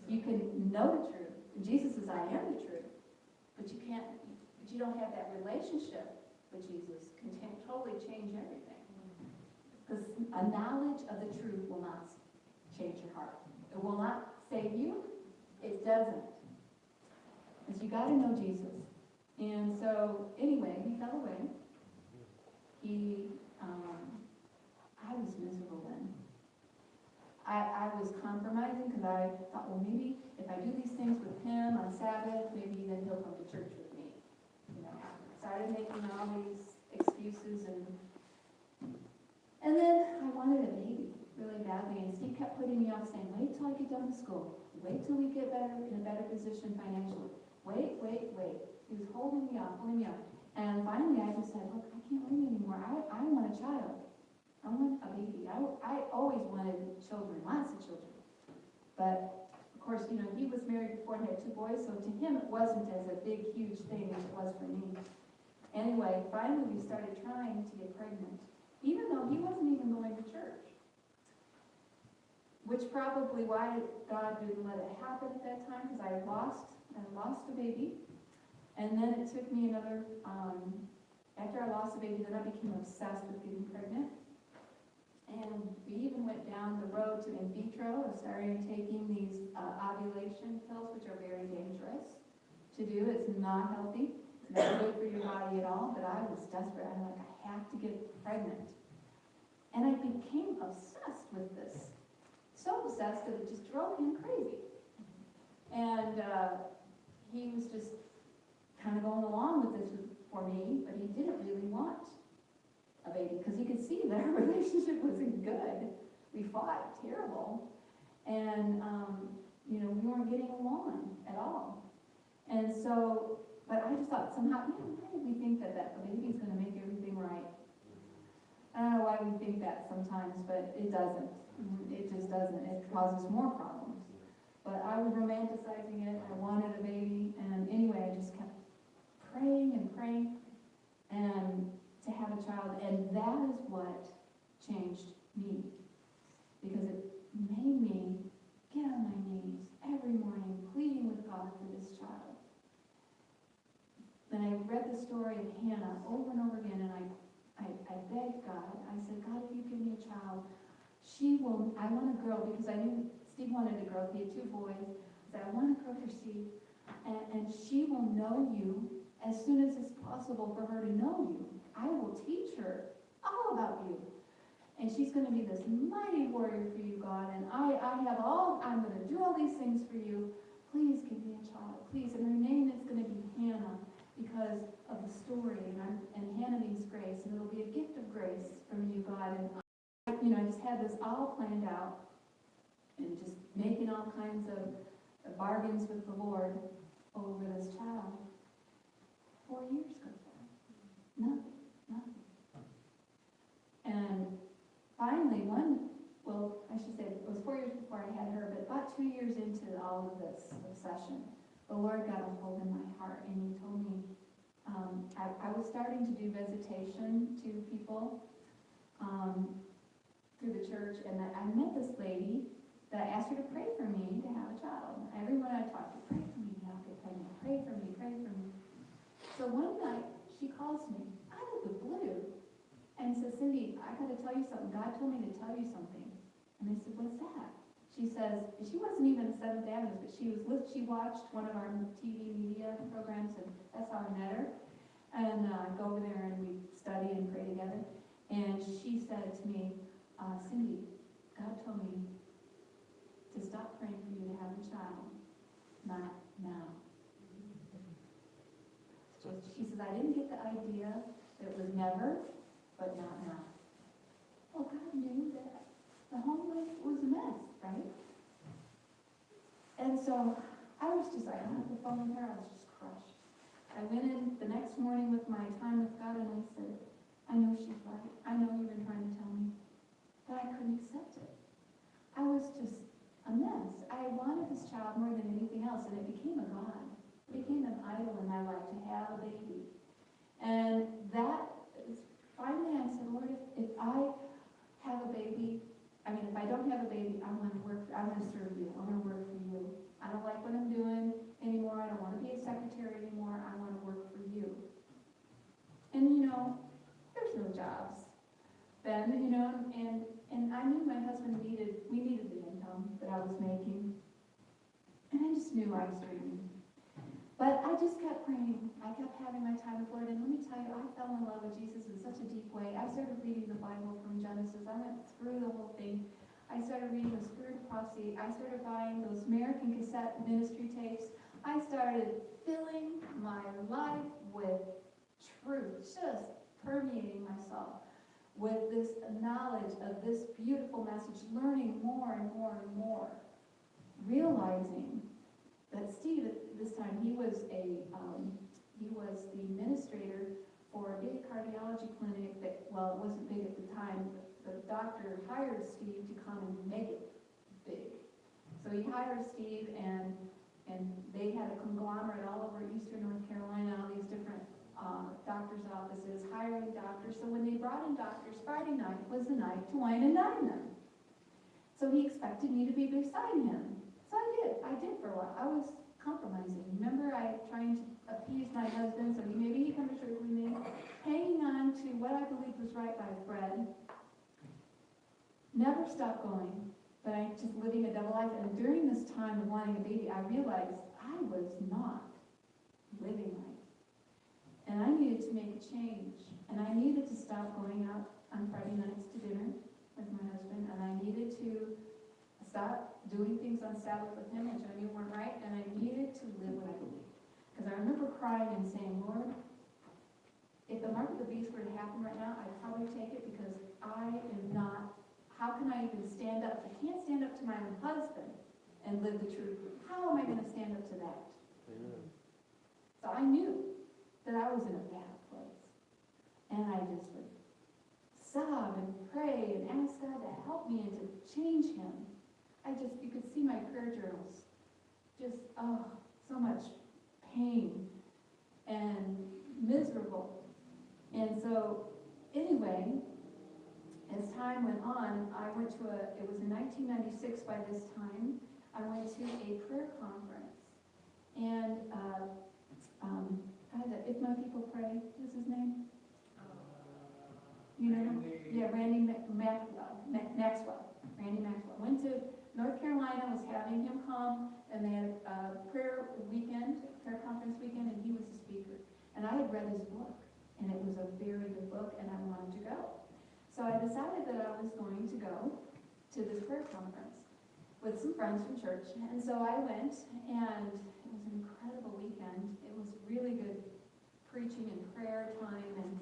You can know the truth. Jesus says, I am the truth. But you don't have that relationship with Jesus can totally change everything. Because a knowledge of the truth will not change your heart. It will not save you. It doesn't. Because you got to know Jesus. And so, anyway, he fell away. I was miserable then. I was compromising because I thought, well, maybe if I do these things with him on Sabbath, maybe then he'll come to church with me. You know, started making all these excuses, and then I wanted a baby really badly, and Steve kept putting me off, saying, wait till I get done with school. Wait till we get in a better position financially. Wait. He was holding me off. And finally I just said, look, I can't wait anymore. I want a child. I want a baby. I always wanted children, lots of children. But, of course, you know, he was married before and had 2 boys, so to him it wasn't as a big, huge thing as it was for me. Anyway, finally we started trying to get pregnant, even though he wasn't even going to church. Which probably why God didn't let it happen at that time, because I lost a baby. And then it took me another, after I lost the baby, then I became obsessed with getting pregnant. And we even went down the road to in vitro and started taking these ovulation pills, which are very dangerous to do. It's not healthy. It's not good for your body at all. But I was desperate. I'm like, I have to get pregnant. And I became obsessed with this. So obsessed that it just drove him crazy. And he was just kind of going along with this for me, but he didn't really want a baby, because he could see that our relationship wasn't good. We fought terrible, and you know, we weren't getting along at all. And so, but I just thought somehow, you know, why did we think that a baby's going to make everything right? I don't know why we think that sometimes, but it doesn't. It just doesn't. It causes more problems. But I was romanticizing it. I wanted a baby, and anyway, I just kept praying and to have a child, and that is what changed me, because it made me get on my knees every morning pleading with God for this child. Then I read the story of Hannah over and over again, and I begged God. I said, God, if you give me a child, I want a girl, because I knew Steve wanted a girl. He had 2 boys. I said, I want a girl for Steve, and she will know you as soon as it's possible for her to know you. I will teach her all about you. And she's going to be this mighty warrior for you, God. And I'm going to do all these things for you. Please give me a child, please. And her name is going to be Hannah, because of the story. And Hannah means grace. And it'll be a gift of grace from you, God. And I just had this all planned out, and just making all kinds of bargains with the Lord over this child. 4 years go by. Nothing. And finally, I should say it was 4 years before I had her, but about 2 years into all of this obsession, the Lord got a hold in my heart, and he told me, I was starting to do visitation to people through the church, and I met this lady that I asked her to pray for me to have a child. Everyone I talked to, pray for me, I'll get pregnant. Pray for me. So one night, she calls me out of the blue and says, Cindy, I got to tell you something. God told me to tell you something. And I said, what's that? She says, she wasn't even a Seventh Adventist, but she watched one of our TV media programs, and that's how I met her. And I go over there and we study and pray together. And she said to me, Cindy, God told me to stop praying for you to have a child, not now. So she says, I didn't get the idea that it was never, but not now. Well, God knew that the home life was a mess, right? And so I was just, I hung up the phone with her, I was just crushed. I went in the next morning with my time with God, and I said, I know she's right. I know you've been trying to tell me. But I couldn't accept it. I was just a mess. I wanted this child more than anything else, and it became a god. It became an idol in my life to have a baby. And that, finally I said, Lord, if I have a baby, if I don't have a baby, I'm going to serve you. I'm going to work for you. I don't like what I'm doing anymore. I don't want to be a secretary anymore. I want to work for you. And there's no jobs then, and I knew my husband we needed the income that I was making. And I just knew I was dreaming. But I just kept praying. I kept having my time with Lord. And let me tell you, I fell in love with Jesus in such a deep way. I started reading the Bible from Genesis. I went through the whole thing. I started reading the Spirit of Prophecy. I started buying those American cassette ministry tapes. I started filling my life with truth, just permeating myself with this knowledge of this beautiful message, learning more and more and more, realizing that Steve, at this time, he was the administrator for a big cardiology clinic that, well, it wasn't big at the time, but the doctor hired Steve to come and make it big. So he hired Steve, and they had a conglomerate all over eastern North Carolina, all these different doctors' offices, hiring doctors. So when they brought in doctors, Friday night was the night to wine and dine them. So he expected me to be beside him. So I did for a while. I was compromising. Remember, I trying to appease my husband so maybe he'd come to church with me, hanging on to what I believed was right by a thread. Never stopped going, but I just living a double life. And during this time of wanting a baby, I realized I was not living right. And I needed to make a change. And I needed to stop going out on Friday nights to dinner with my husband. And I needed to stop doing things on Sabbath with him, which I knew weren't right, and I needed to live what I believed. Because I remember crying and saying, Lord, if the mark of the beast were to happen right now, I'd probably take it, because I am not, how can I even stand up? I can't stand up to my own husband and live the truth. How am I going to stand up to that? Amen. So I knew that I was in a bad place. And I just would sob and pray and ask God to help me and to change him. You could see my prayer journals, just, so much pain and miserable. And so, anyway, as time went on, I went to it was in 1996 by this time, I went to a prayer conference. And, If My People Pray, what's his name? You know? Yeah, Randy Maxwell. Randy Maxwell. Went to North Carolina, was having him come, and they had a prayer conference weekend, and he was the speaker. And I had read his book, and it was a very good book, and I wanted to go. So I decided that I was going to go to this prayer conference with some friends from church. And so I went, and it was an incredible weekend. It was really good preaching and prayer time, and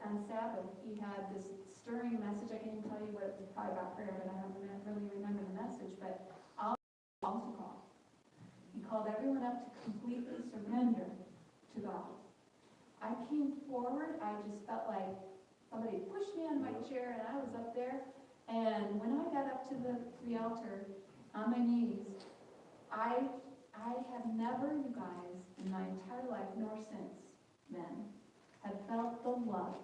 on Sabbath, he had this stirring message. I can't even tell you what it was, probably about prayer, but I don't really remember the message, but altar call. He called everyone up to completely surrender to God. I came forward, I just felt like somebody pushed me on my chair, and I was up there, and when I got up to the altar on my knees, I have never, you guys, in my entire life, nor since then, have felt the love.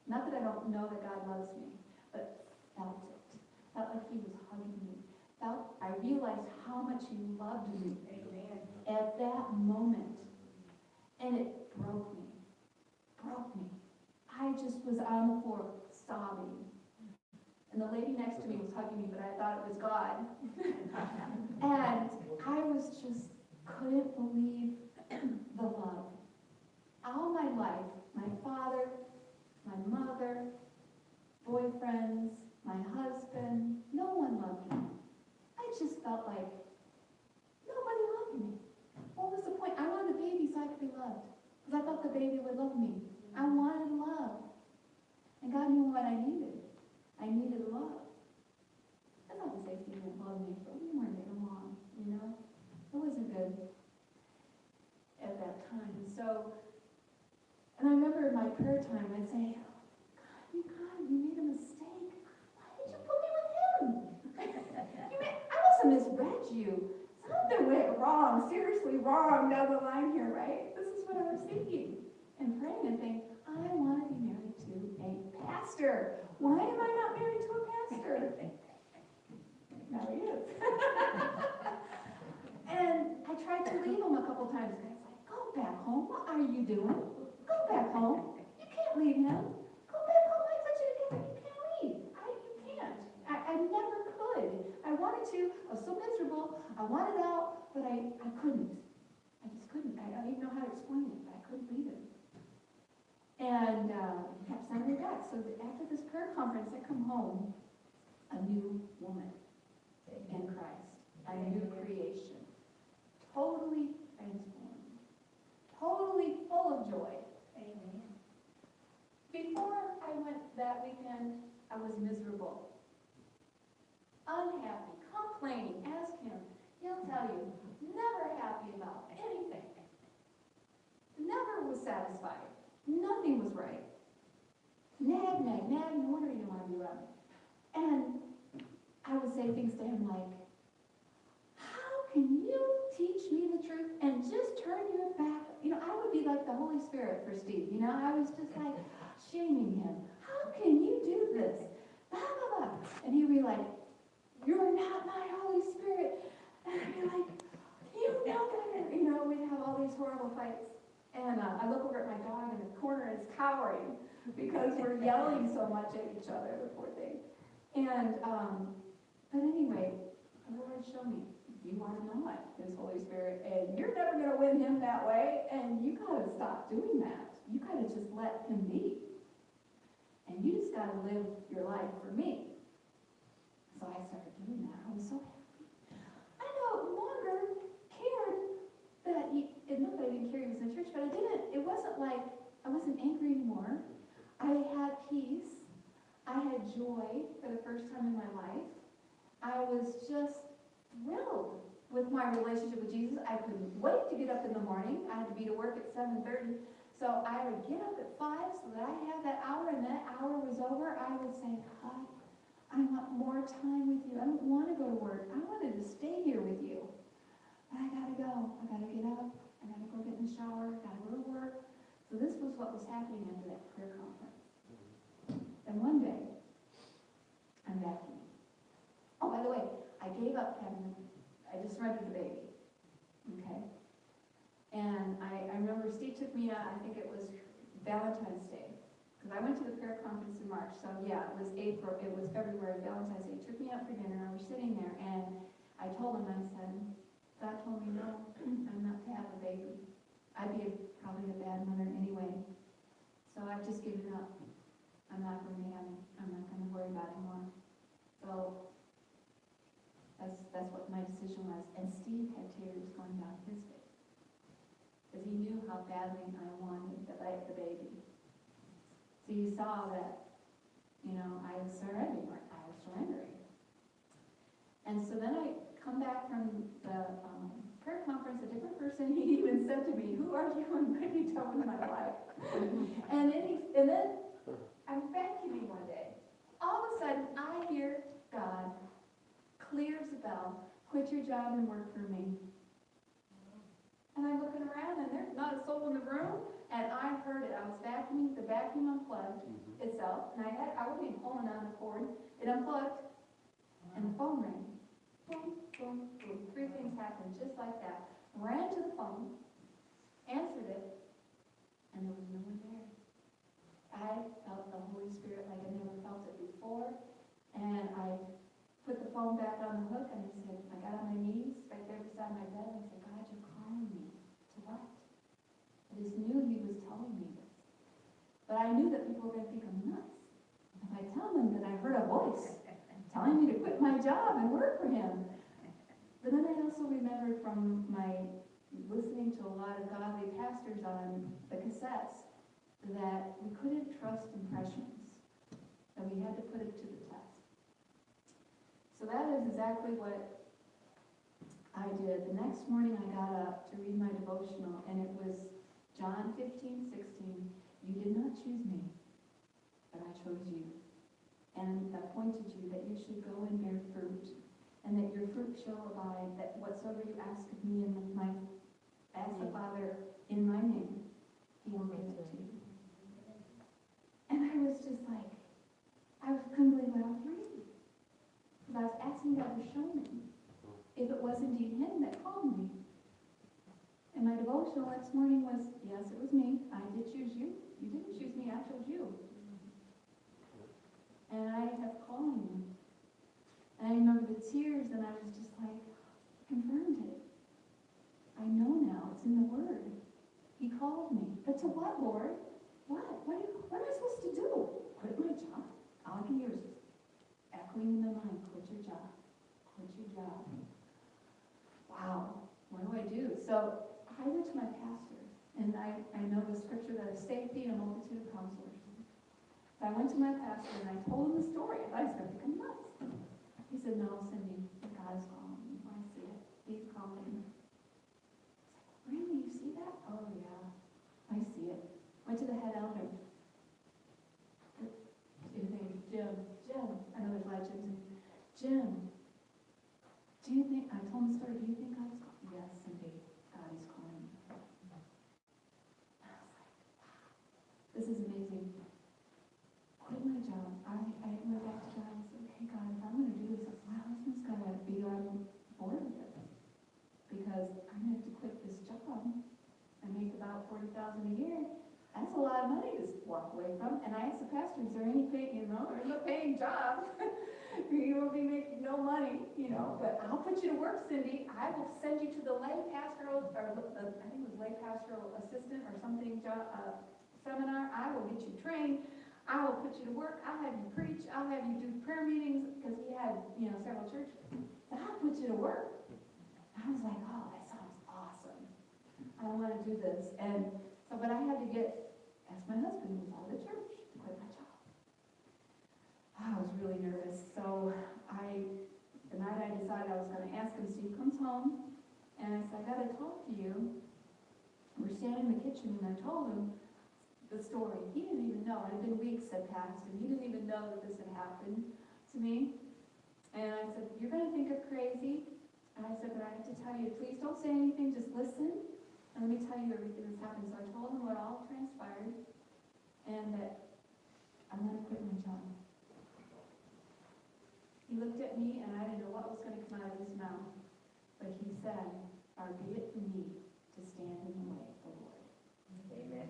Not that I don't know that God loves me, but felt it. Felt like he was hugging me. I realized how much he loved me. Amen. At that moment. And it broke me. I just was on the floor sobbing. And the lady next to me was hugging me, but I thought it was God. And I was just, couldn't believe the love. All my life, my father, my mother, boyfriends, my husband, no one loved me. I just felt like nobody loved me. What was the point? I wanted a baby so I could be loved, because I thought the baby would love me. I wanted love. And God knew what I needed. I needed love. That's not to say Steve didn't love me, but we weren't getting along, you know? It wasn't good at that time. So, and I remember in my prayer time, I'd say, God, you made a mistake. Why did you put me with him? I must have misread you. Something went wrong, seriously wrong down the line here, right? This is what I was thinking and praying and thinking, I want to be married to a pastor. Why am I not married to a pastor? Now he is. And I tried to leave him a couple times. God's like, go back home. What are you doing? Go back home. You can't leave him. Go back home. I put you together. You can't leave. You can't. I never could. I wanted to. I was so miserable. I wanted out, but I couldn't. I just couldn't. I don't even know how to explain it, but I couldn't leave him. And he kept sending me back. So after this prayer conference, I come home, a new woman in Christ, a new creation, totally transformed, totally full of joy. Amen. Before I went that weekend, I was miserable, unhappy, complaining. Ask him. He'll tell you, never happy about anything. Never was satisfied. Nothing was right. Nag, nag, nag, no wonder you didn't want to be around me. And I would say things to him like, how can you teach me the truth and just turn your back? You know, I would be like the Holy Spirit for Steve. You know, I was just like shaming him. How can you do this? Blah, blah, blah. And he'd be like, you're not my Holy Spirit. And I'd be like, you know better. You know, we'd have all these horrible fights. And I look over at my dog in the corner and it's cowering because we're yelling so much at each other, the poor thing. And, but anyway, the Lord showed me, you want to know it, His Holy Spirit, and you're never going to win Him that way, and you got to stop doing that. You got to just let Him be. And you just got to live your life for me. So I started doing that. I was so happy. I no longer cared that and not that I didn't care he was in church, but it wasn't like, I wasn't angry anymore. I had peace. I had joy for the first time in my life. I was just thrilled with my relationship with Jesus. I couldn't wait to get up in the morning. I had to be to work at 7:30. So I would get up at 5 so that I had that hour, and that hour was over. I would say, God, I want more time with you. I don't want to go to work. I wanted to stay here with you. But I gotta go. I gotta get up. I gotta go get in the shower. I gotta go to work. So this was what was happening after that prayer conference. And one day, I'm vacuuming. Oh, by the way, I gave up having, I just surrendered the baby. Okay? And I remember Steve took me out, I think it was Valentine's Day. Because I went to the prayer conference in March. So yeah, it was February, Valentine's Day. He took me out for dinner. I was sitting there and I told him, I said, God told me, no, I'm not to have a baby. I'd be probably a bad mother anyway. So I've just given up. I'm not going to worry about it anymore. So that's what my decision was. And Steve had tears going down his face. Because he knew how badly I wanted the baby. So you saw that, you know, I was surrendering. And so then I come back from the prayer conference, a different person, he even said to me, who are you and what have you done with my life? and then I'm vacuuming one day. All of a sudden, I hear God clears the bell, quit your job and work for me. And I'm looking around, and there's not a soul in the room, and I heard it. I was vacuuming, the vacuum unplugged itself, and I wasn't even pulling on the cord. It unplugged, and the phone rang. Boom, boom, boom. 3 things happened just like that. Ran to the phone, answered it, and there was no one there. I felt the Holy Spirit like I never felt it before, and I put the phone back on the hook, and I said, I got on my knees right there beside my bed, and I said, God, you're calling me to what? I just knew He was telling me this. But I knew that people were going to think I'm nuts if I tell them that I heard a voice telling me to quit my job and work for Him. But then I also remembered from my listening to a lot of godly pastors on the cassettes that we couldn't trust impressions, that we had to put it to the test. So that is exactly what I did. The next morning I got up to read my devotional, and it was John 15:16. You did not choose me, but I chose you, and appointed you that you should go and bear fruit, and that your fruit shall abide, that whatsoever you ask of me ask the Father in my name, he will give it to you. And I was just like, I couldn't believe what I was reading. Because I was asking God to show me if it was indeed him that called me. And my devotional next morning was, yes, it was me. I did choose you. You didn't choose me, I chose you. And I kept calling him. And I remember the tears, and I was just like, confirmed it. I know now, it's in the Word. He called me. But to what, Lord? What? What am I supposed to do? Quit my job? All I can hear is echoing in my mind, quit your job. Quit your job. Wow, what do I do? So I went to my pastor, and I know the scripture that is safety in a multitude of counselors. So I went to my pastor, and I told him the story. I thought he was going to become nuts. He said, no, Cindy, God is calling you. I see it. He's calling you. Really, you see that? Oh, yeah, I see it. Went to the head elder. His name is Jim. I know there's a lot of Jims. Jim, do you think, I told him the story, do you think God is calling? Yes, Cindy, God is calling you. I was like, wow, this is amazing. Quit my job. I went back to God and said, okay, God, if I'm going to do this, my husband's got to be on board with it. Because I'm going to have to quit this job. I make about $40,000 a year. That's a lot of money to walk away from. And I asked the pastor, is there any paying, there's no paying job. You will be making no money, but I'll put you to work, Cindy. I will send you to the lay pastoral, or I think it was lay pastoral assistant or something, seminar. I will get you trained. I will put you to work. I'll have you preach. I'll have you do prayer meetings, because we had, several churches. But I'll put you to work. I was like, oh, that sounds awesome. I want to do this. And so, but I had to ask my husband, who was out of the church, to quit my job. I was really nervous. So the night I decided I was going to ask him, Steve comes home, and I said, I got to talk to you. We're standing in the kitchen, and I told him the story. He didn't even know. It had been weeks had passed, and he didn't even know that this had happened to me. And I said, you're going to think I'm crazy. And I said, but I have to tell you, please don't say anything, just listen. And let me tell you everything that's happened. So I told him what all transpired, and that I'm going to quit my job. He looked at me, and I didn't know what was going to come out of his mouth. But he said, far be it from me to stand in the way of the Lord. Amen.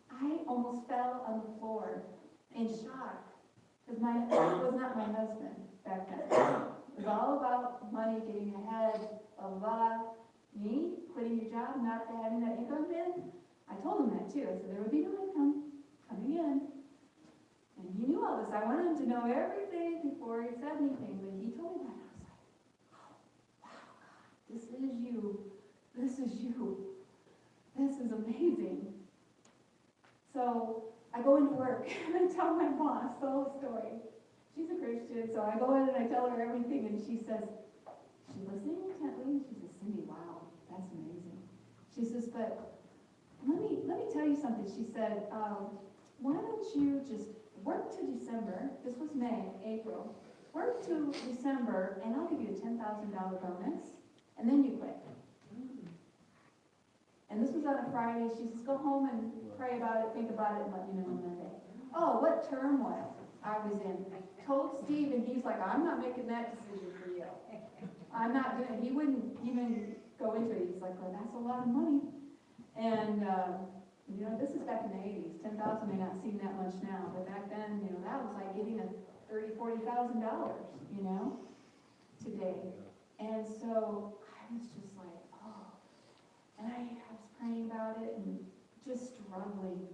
I almost fell on the floor in shock, because that was not my husband back then. It was all about money, getting ahead, blah, blah, blah. Me, quitting your job, not having that income in. I told him that too. I said there would be no income coming in. And he knew all this. I wanted him to know everything before he said anything, but he told me that. I was like, oh, wow, God, this is you. This is you. This is amazing. So I go into work and I tell my boss the whole story. She's a Christian, so I go in and I tell her everything, and she says, she's listening intently, and she says, Cindy, wow, that's amazing. She says, but let me tell you something. She said, why don't you just work to December, this was April, work to December, and I'll give you a $10,000 bonus, and then you quit. And this was on a Friday. She says, go home and pray about it, think about it, and let me know on Monday. Oh, what turmoil I was in. Told Steve, and he's like, I'm not making that decision for you. I'm not doing it. He wouldn't even go into it. He's like, well, that's a lot of money. And, this is back in the 80s. 10,000 may not seem that much now, but back then, that was like getting a $30,000, $40,000, today. And so I was just like, oh. And I was praying about it and just struggling.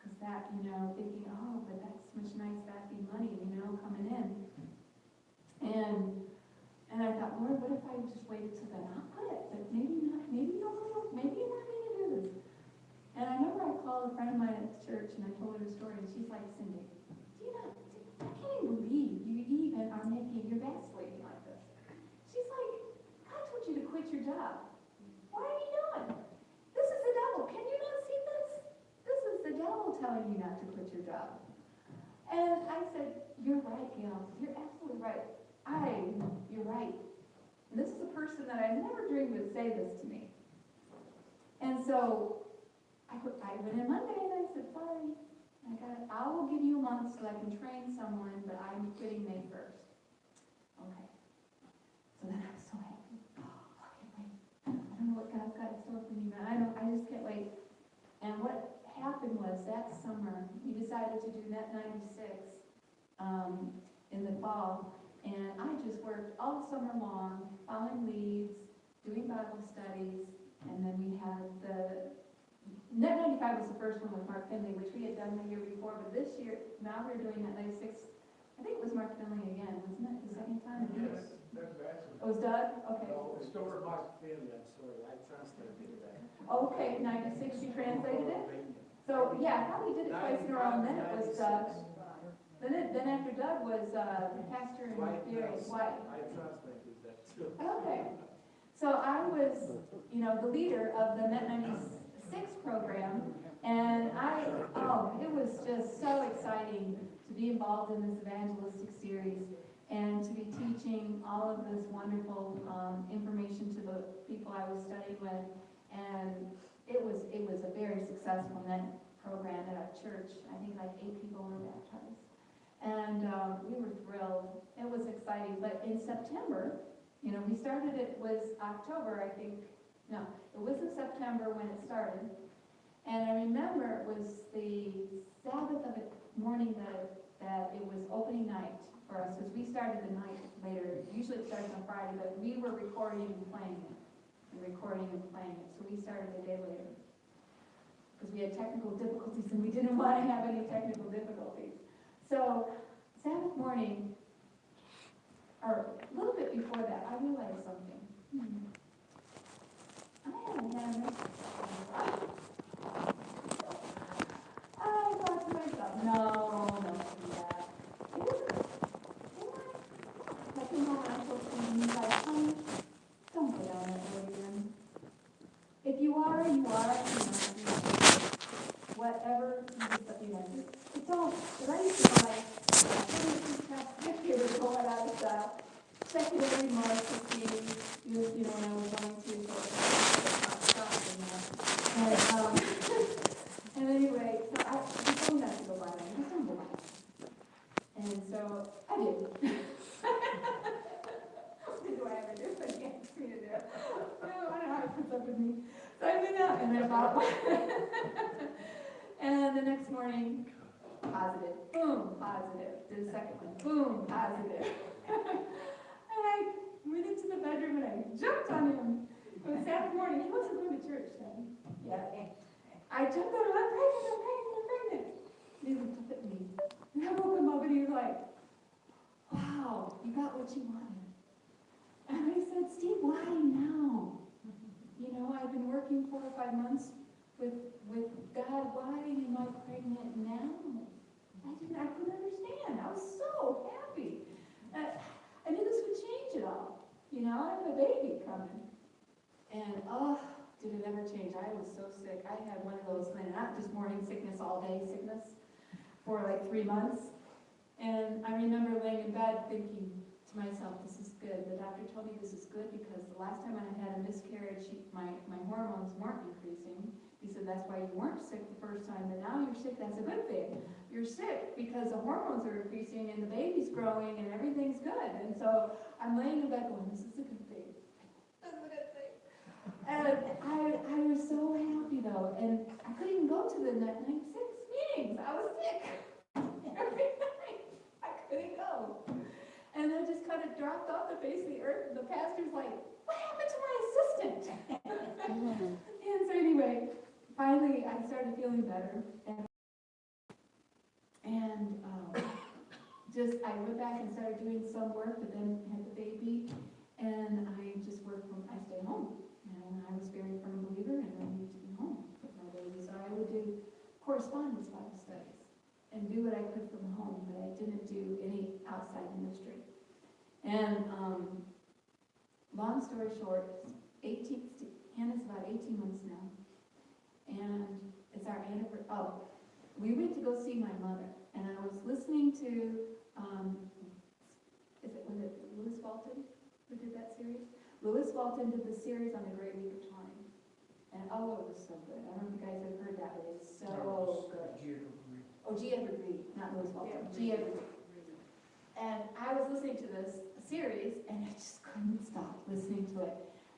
Because that, thinking, oh, but that's much nice vacuum money, coming in. And I thought, Lord, what if I just waited till then? I'll quit, but maybe not, maybe you don't want me to do this. And I remember I called a friend of mine at the church, and I told her the story, and she's like, Cindy, I can't even believe you even are you're vacillating like this. She's like, God told you to quit your job. What are you doing? This is the devil. Can you not see this? This is the devil telling you not to quit your job. And I said, you're right, Gail. You're absolutely right. You're right. And this is a person that I never dreamed would say this to me. And so I went in Monday and I said, sorry, I will give you a month so I can train someone, but I'm quitting May 1st. Okay. So then I was so happy. Oh, I can't wait. I don't know what God's got in store for me, man. I just can't wait. And what happened was that summer, we decided to do Net 96 in the fall. And I just worked all summer long, following leads, doing Bible studies, and then we had the Net 95 was the first one with Mark Finley, which we had done the year before, but this year, now we're doing Net 96. I think it was Mark Finley again, wasn't it, the second time? Yes, Doug Baxter. Oh, it was Doug? Okay. No, it's still Mark Finley, I'm sorry, I translated that. Okay, 96, you translated it? So, yeah, I thought we did it twice in a row, and then it was Doug. Then after Doug was Pastor and White. I translated that too. Okay. So I was, the leader of the Net 96 program, and it was just so exciting to be involved in this evangelistic series and to be teaching all of this wonderful information to the people I was studying with. And it was a very successful Net program at our church. I think like 8 people were baptized. And we were thrilled. It was exciting. But in September, we started, it was October, I think. No, it was in September when it started. And I remember it was the Sabbath of it morning that it was opening night for us, because we started the night later. Usually it starts on Friday, but we were recording and playing it. So we started a day later. Because we had technical difficulties and we didn't want to have any technical difficulties. So, Sabbath morning, or a little bit before that, I realized something. I haven't had enough. I thought to myself, no, don't do that. I came home and I told Steve, he's like, honey, don't go down that road again. If you are, you are. Whatever you just, it's all, because I used to buy, they were going out of style. Secondary marketing, when I was going to, and anyway, so he told me not to go buy them. I don't go buy them. And so I did. What do I ever do? But he asked me to do it. I don't know how it puts up with me. So I went out and I bought one. And the next morning, positive, boom, positive. Did a second one, boom, positive. And I went into the bedroom and I jumped on him. It was Saturday morning. He wasn't going to church then. Yeah. I jumped on him. I'm pregnant. And he looked up at me. And I woke him up and he was like, wow, you got what you wanted. And I said, Steve, why now? I've been working 4 or 5 months with God. Why am I pregnant now? I couldn't understand. I was so happy. I knew this would change it all. I have a baby coming. And did it ever change? I was so sick. I had one of those, not just morning sickness, all day sickness for like 3 months. And I remember laying in bed thinking to myself, this is good. The doctor told me this is good because the last time I had a miscarriage, my hormones weren't increasing. He said, that's why you weren't sick the first time, but now you're sick, that's a good thing. You're sick because the hormones are increasing and the baby's growing and everything's good. And so I'm laying in bed going, this is a good thing. This is a good thing. And I was so happy though, and I couldn't even go to the Net 96 meetings. I was sick. Every night. I couldn't go. And I just kind of dropped off the face of the earth. The pastor's like, what happened to my assistant? And so anyway, finally, I started feeling better, and I went back and started doing some work, but then had the baby, and I just I stayed home, and I was a very firm believer, and I needed to be home with my baby, so I would do correspondence Bible studies, and do what I could from home, but I didn't do any outside ministry. And long story short, Hannah's about 18 months now. And it's our anniversary. We went to go see my mother, and I was listening to, was it Lewis Walton who did that series? Louis Walton did the series on the Great Week of Time. And oh, it was so good. I don't know if you guys have heard that, but it's so good. Oh, G. Edward Reed, not Louis Walton, G. Edward Reed. And I was listening to this series, and I just couldn't stop listening to it.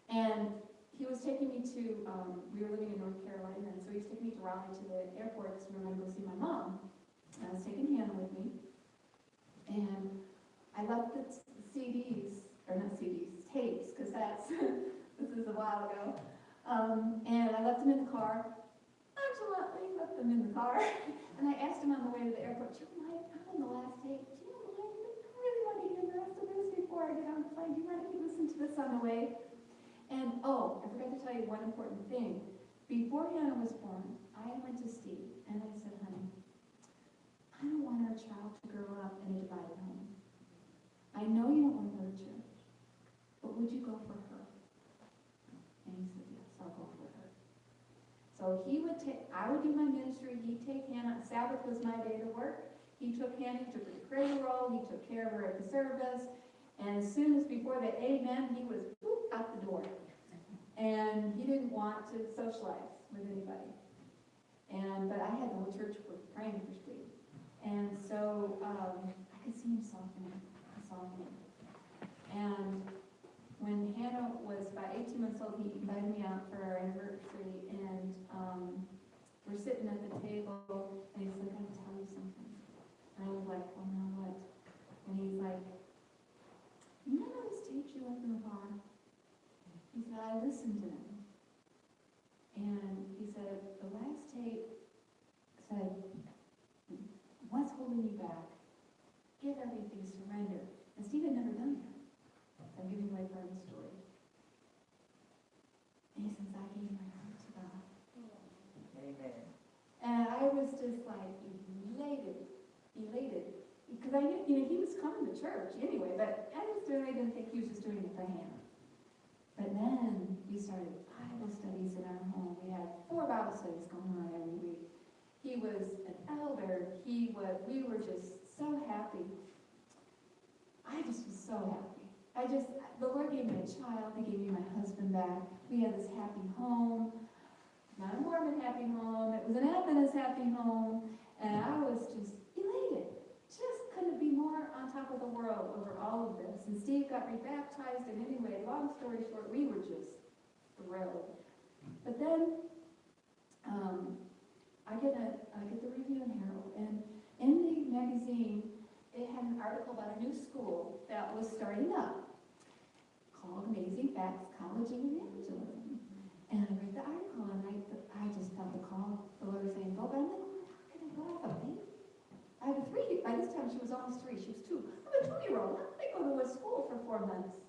And he was taking me to, we were living in North Carolina, and so he was taking me to Raleigh to the airport because we were going to go see my mom. And I was taking Hannah with me. And I left the CDs, or not CDs, tapes, because that's, this is a while ago. And I left them in the car. Nonchalantly left them in the car. And I asked him on the way to the airport, do you mind, I'm on the last tape, do you mind, I really want to hear the rest of this before I get on the plane. Do you mind if you listen to this on the way? And oh, I forgot to tell you one important thing. Before Hannah was born, I went to Steve and I said, honey, I don't want our child to grow up in a divided home. I know you don't want to go to church, but would you go for her? And he said, yes, I'll go for her. So he would take, I would do my ministry, he'd take Hannah, Sabbath was my day to work. He took Hannah, took her to cradle roll, he took care of her at the service, and as soon as before the amen, he was whoop, out the door. And he didn't want to socialize with anybody. But I had the whole church praying for Steve. And so I could see him softening. And when Hannah was about 18 months old, he invited me out for our anniversary, and we're sitting at the table, and he's like, I gotta tell you something. And I was like, oh no, what? And he's like, you know those tapes you left in the car? He said, I listened to them. And he said, the last tape said, what's holding you back? Give everything, surrender. And Steve had never done that. I'm giving away part of the story. And he says, I gave my heart to God. Amen. And I was just like elated. Because I knew, he was coming to church anyway, but I didn't think he was just doing it for Hannah. But then we started Bible studies in our home. We had 4 Bible studies going on every week. He was an elder. We were just so happy. I just was so happy. The Lord gave me a child. He gave me my husband back. We had this happy home. Not a Mormon happy home. It was an Adventist happy home. And I was just elated. Just couldn't be more on top of the world over all of this. And Steve got rebaptized, and anyway, long story short, we were just thrilled. But then I get the Review and Herald, and in the magazine, it had an article about a new school that was starting up called Amazing Facts College of Evangelism. And I read the article, and I just felt the call, the Lord saying, go, but I'm like, how can I go? I have a baby. I have a 3, by this time she was almost 3, she was 2. I have a 2-year-old. How can I go to a school for 4 months?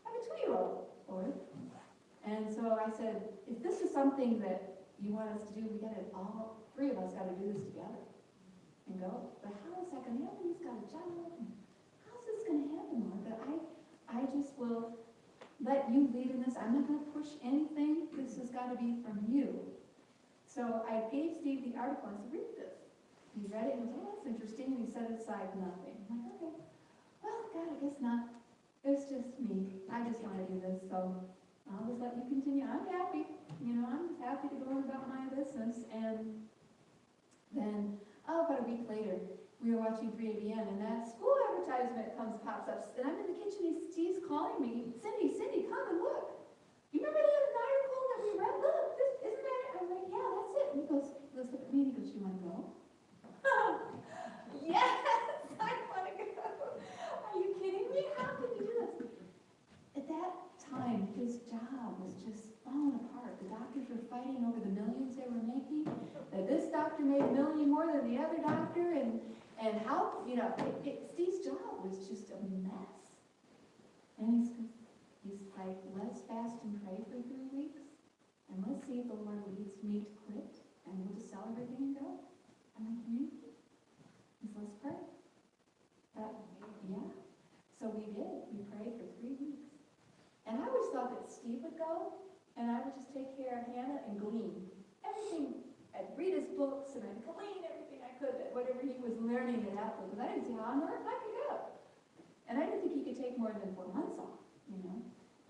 I have a 2-year-old, Lord. And so I said, if this is something that you want us to do, all 3 of us got to do this together and go. But how is that going to happen? He's got a job. How's this going to happen, Lord? But I just will let you lead in this. I'm not going to push anything. This has got to be from you. So I gave Steve the article. I said, read this. He read it and was, oh, that's interesting. And he set aside nothing. I'm like, okay. Well, God, I guess not. It's just me. I just want to do this. So I'll just let you continue. I'm happy. I'm just happy to go on about my business. And then, about a week later, we were watching 3ABN, and that school advertisement pops up. And I'm in the kitchen, Steve's calling me, Cindy, come and look. You remember that article that we read? Look, isn't that it? I'm like, yeah, that's it. And he goes, look at me, and he goes, you want to go? Yes, I want to go. Are you kidding me? How can you do this? At that time, his job was just falling apart. The doctors were fighting over the millions they were making. That this doctor made $1 million more than the other doctor, and how, Steve's job was just a mess. And he's like, let's fast and pray for 3 weeks, and let's see if the Lord leads me to quit, and we'll just sell everything and go. I'm like, really? He says, let's pray. Yeah. So we did. We prayed for 3 weeks. And I always thought that Steve would go, and I would just take care of Hannah and glean. Everything, I'd read his books, and I'd glean everything I could, whatever he was learning at Apple, because I didn't see how on earth I could go. And I didn't think he could take more than 4 months off,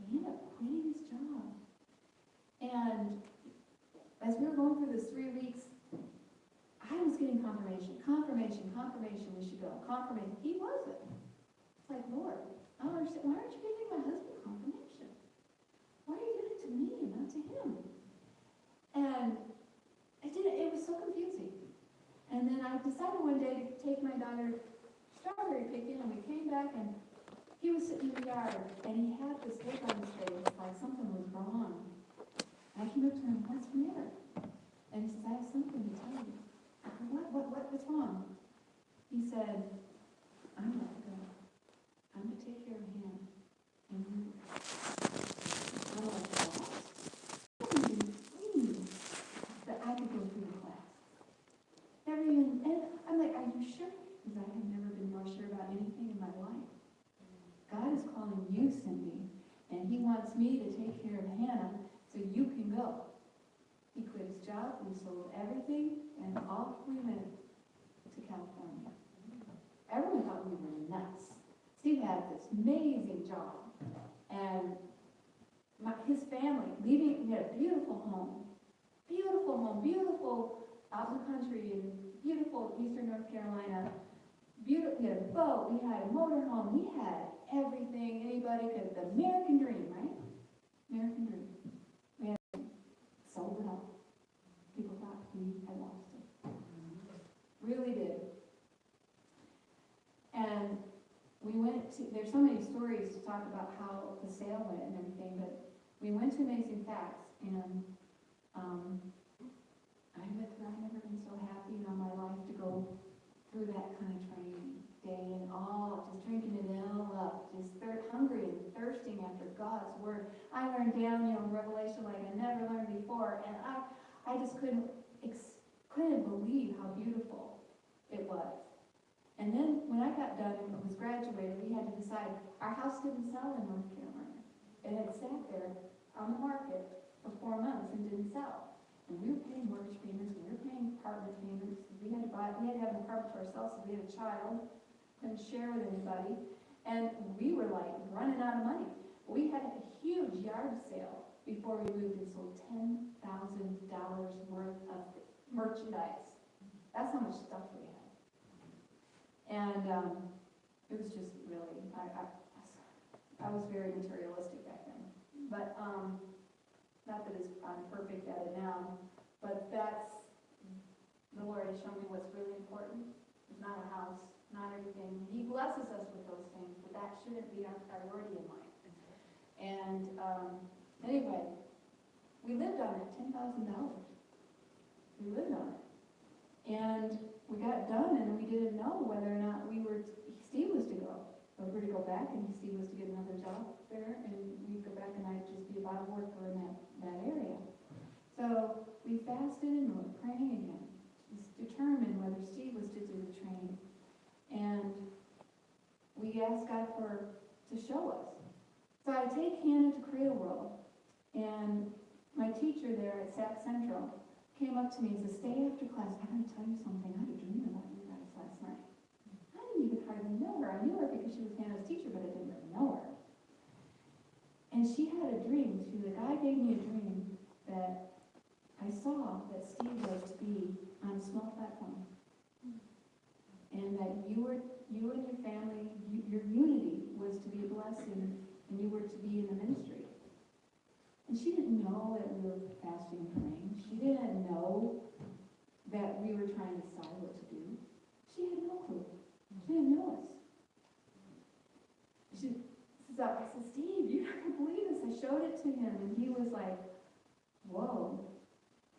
he ended up quitting his job. And as we were going through this 3 weeks, I was getting confirmation, we should go, confirmation. He wasn't. It's like, Lord, I don't understand. Why aren't you giving my husband confirmation? Why are you giving it to me and not to him? And it was so confusing. And then I decided one day to take my daughter strawberry picking, and we came back, and he was sitting in the yard, and he had this look on his face like something was wrong. And I came up to him, what's the matter? And he says, I have something to tell you. I said, what's wrong? He said, I'm not going. I'm going to take care of him. And you. I'm like, what? Please. That I could go through the class. And I'm like, are you sure? Because I have never been more sure about anything in my life. God is calling you, Cindy, and he wants me to take care of Hannah so you can go. He quit his job, we sold everything, and off we went to California. Everyone thought we were nuts. Steve had this amazing job, and his family, he had a beautiful home, beautiful out in the country in beautiful eastern North Carolina. We had a boat, we had a motorhome, we had everything anybody could, the American dream, right? American dream. We had sold it all. People thought we had lost it. Really did. And we went to, there's so many stories to talk about how the sale went and everything, but we went to Amazing Facts, and I've never been so happy in all my life to go through that kind of training, day and all, just drinking it all up, just hungry and thirsting after God's word. I learned Daniel and Revelation like I never learned before, and I just couldn't believe how beautiful it was. And then when I got done and was graduated, we had to decide. Our house didn't sell in North Carolina. It had sat there on the market for 4 months and didn't sell. And we were paying mortgage payments, we were paying apartment payments, we had to have an apartment to ourselves because we had a child, couldn't share with anybody, and we were like running out of money. We had a huge yard sale before we moved and sold $10,000 worth of merchandise. That's how much stuff we had. And it was just really, I was very materialistic back then. But not that I'm perfect at it now, but that's, the Lord has shown me what's really important. It's not a house, not everything. He blesses us with those things, but that shouldn't be our priority in life. And anyway, we lived on it, $10,000. We lived on it. And we got done, and we didn't know whether or not Steve was to go. But we were to go back, and Steve was to get another job there, and we'd go back, and I'd just be a bottle worker in that area. So we fasted and we were praying again, just determined whether Steve was to do the training. And we asked God to show us. So I take Hannah to Cradle Roll, and my teacher there at Sac Central came up to me and said, stay after class. I gotta tell you something. I had a dream about you guys last night. I didn't even hardly know her. I knew her because she was Hannah's teacher, but I didn't really know her. And she had a dream. God gave me a dream that I saw that Steve was to be on a small platform. And that you and your family, your unity was to be a blessing, and you were to be in the ministry. And she didn't know that we were fasting and praying. She didn't know that we were trying to decide what to do. She had no clue. She didn't know us. I said, Steve, you're not going to believe this. I showed it to him, and he was like, whoa.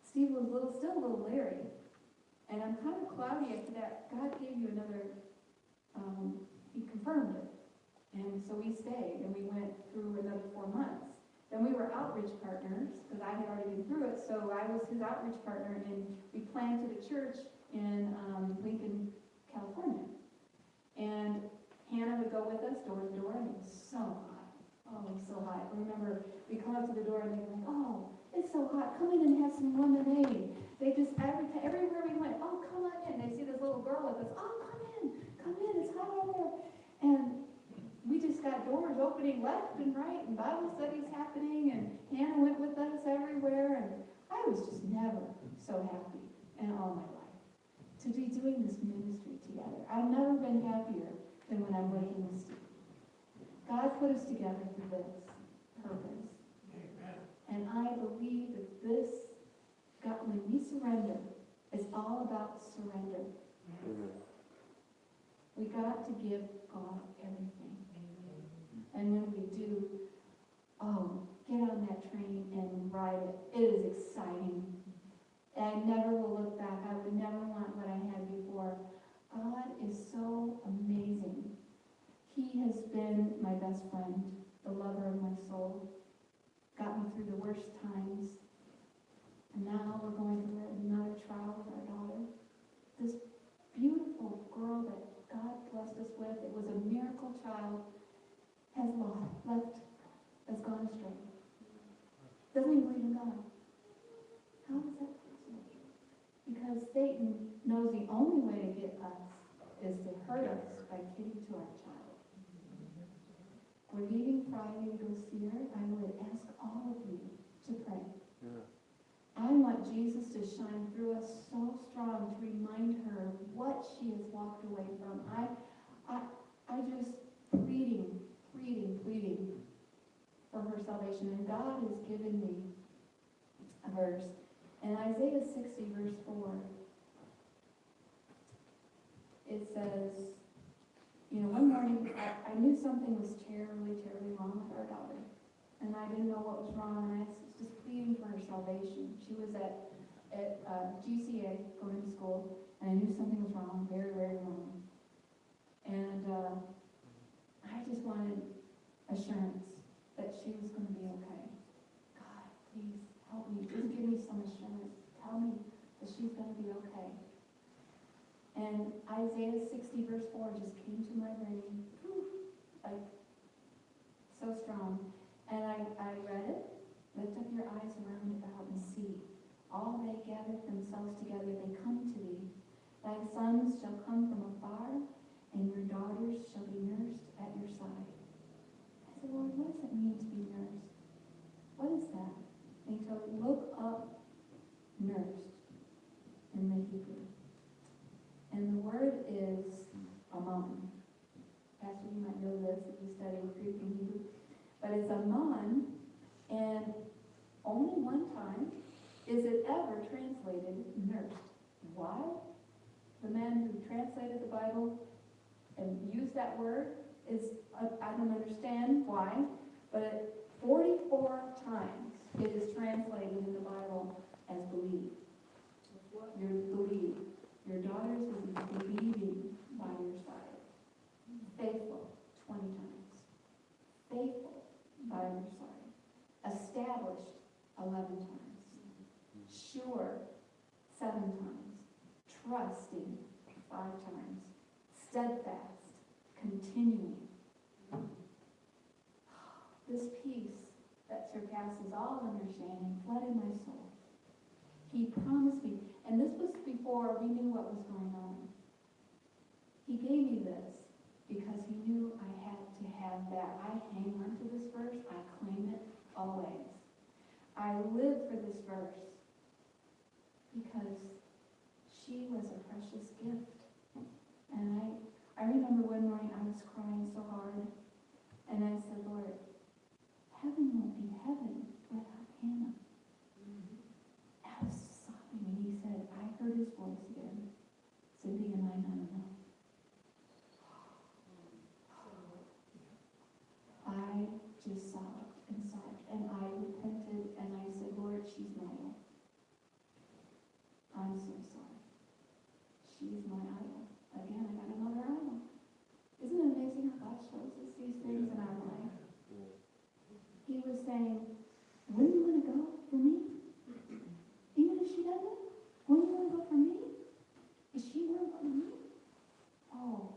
Steve was still a little leery. And I'm kind of cloudy after that. God gave you another, he confirmed it. And so we stayed, and we went through another 4 months. Then we were outreach partners, because I had already been through it, so I was his outreach partner, and we planted a church in Lincoln, California. And Hannah would go with us door to door, and it was so hot. Oh, it was so hot. I remember we come up to the door, and they'd be like, oh, it's so hot. Come in and have some lemonade. They just, everywhere we went, oh, come on in. They see this little girl with us. Oh, come in. It's hot out there. And we just just got doors opening left and right, and Bible studies happening, and Hannah went with us everywhere, and I was just never so happy in all my life to be doing this ministry together. I've never been happier than when I'm working with Steve. God put us together for this purpose. And I believe that this, God, when we surrender, it's all about surrender. We got to give God everything. And when we do, get on that train and ride it. It is exciting. I never will look back. I would never want what I had before. God is so amazing. He has been my best friend, the lover of my soul. Got me through the worst times. And now we're going through another trial with our daughter. This beautiful girl that God blessed us with, it was a miracle child, has gone astray. Doesn't even believe in God. How is that possible? Because Satan knows the only way to get us is to hurt us by getting to our child. We're leaving Friday to go see her. I would ask all of you to pray. I want Jesus to shine through us so strong to remind her of what she has walked away from. I just pleading for her salvation. And God has given me a verse. In Isaiah 60, verse 4, it says, one morning I knew something was terribly wrong with our daughter. And I didn't know what was wrong, and I was just pleading for her salvation. She was at GCA, going to school, and I knew something was wrong, very wrong. And I just wanted assurance that she was going to be okay. God, please help me. Just give me some assurance. Tell me that she's going to be okay. And Isaiah 60, verse 4 just came to my brain, like so strong. And I read it. Lift up your eyes around about and see. All they gather themselves together, they come to thee. Thy sons shall come from afar, and your daughters shall be nursed at your side. I said, Lord, what does it mean to be nursed? What is that? And he told me, look up nursed in the Hebrew. And the word is amon. Pastor, you might know this if you study Greek and Hebrew. But it's amon, and only one time is it ever translated nursed. Why? The man who translated the Bible and used that word I don't understand why, but 44 times it is translated in the Bible as believe. You're believe. Your daughters will be believing by your side. Faithful, 20 times. Faithful by your side. Established, 11 times. Sure, 7 times. Trusting, 5 times. Steadfast, continuing. This peace that surpasses all understanding flooded my soul. He promised me, and this was before we knew what was going on. He gave me this because he knew I had to have that. I hang on to this verse. I claim it always. I live for this verse because she was a precious gift. And I remember one morning I was crying so hard, and I said, Lord, heaven won't be heaven without Hannah. I was sobbing, and he said, I heard his voice again. Cindy and I know. I just sobbed, and I repented, and I said, Lord, she's my idol. I'm so sorry. She's my idol. Again, I got another idol. Isn't it amazing how God shows us these things in our life? He was saying, wouldn't you want to go for me? Even if she doesn't? Wouldn't you want to go for me? Is she worth for me? Oh,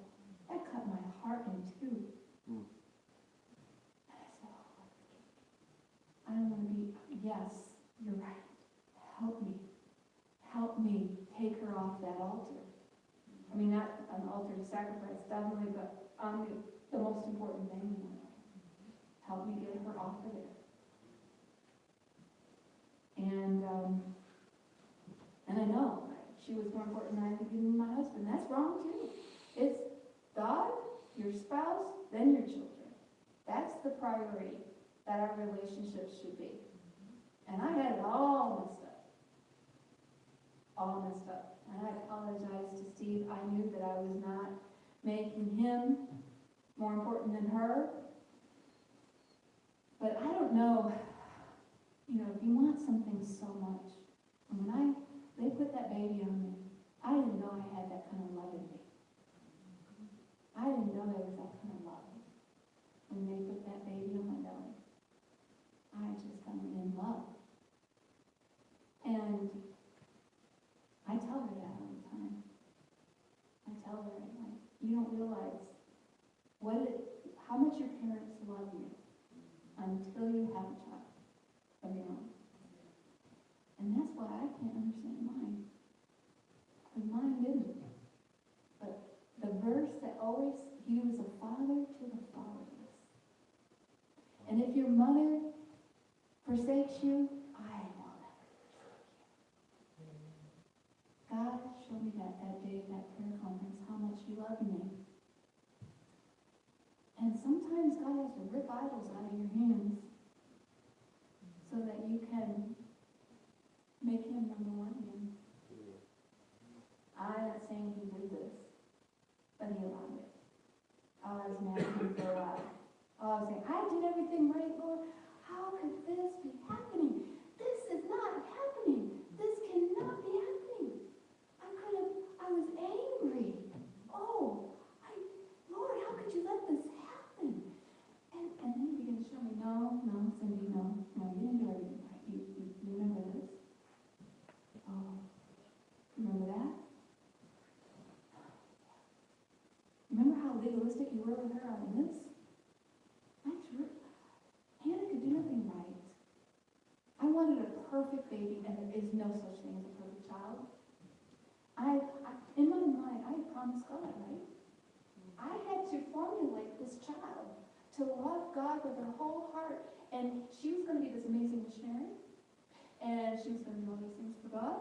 that cut my heart in two. And I said, oh, I don't want to be, yes, you're right. Help me. Help me take her off that altar. I mean, not an altar to sacrifice, definitely, but on the the most important thing in my life. Help me get her off of there. And I know she was more important than I think even my husband. That's wrong too. It's God, your spouse, then your children. That's the priority that our relationship should be. And I had it all messed up. All messed up. And I apologize to Steve. I knew that I was not making him more important than her. But I don't know, if you want something so much, and when they put that baby on me, I didn't know I had that kind of love in me. I didn't know there was that kind of love. When they put that baby on my belly, I just got in love. And I tell her that all the time. I tell her, you don't realize how much your parents love you until you have a child of your own. And that's why I can't understand mine. Because mine didn't. But the verse that always, he was a father to the fatherless. And if your mother forsakes you, I will never forsake you. God showed me that day at that prayer conference, how much you love me. And sometimes God has to rip idols out of your hands so that you can make him number one again. I'm not saying he did this, but he allowed it. I was mad at him for a while. I was saying, I did everything right, Lord. How could this be happening? This is not happening. This cannot be happening. I was angry. Lord, how could you let this happen? And then he began to show me, no, Cindy, no, you didn't do everything right. You remember this? Oh, remember that? Remember how legalistic you were with her on this? That's true. Hannah could do nothing right. I wanted a perfect baby, and there is no such thing as a perfect child. In my mind, I had promised God, right? I had to formulate this child to love God with her whole heart, and she was going to be this amazing missionary, and she was going to do all these things for God,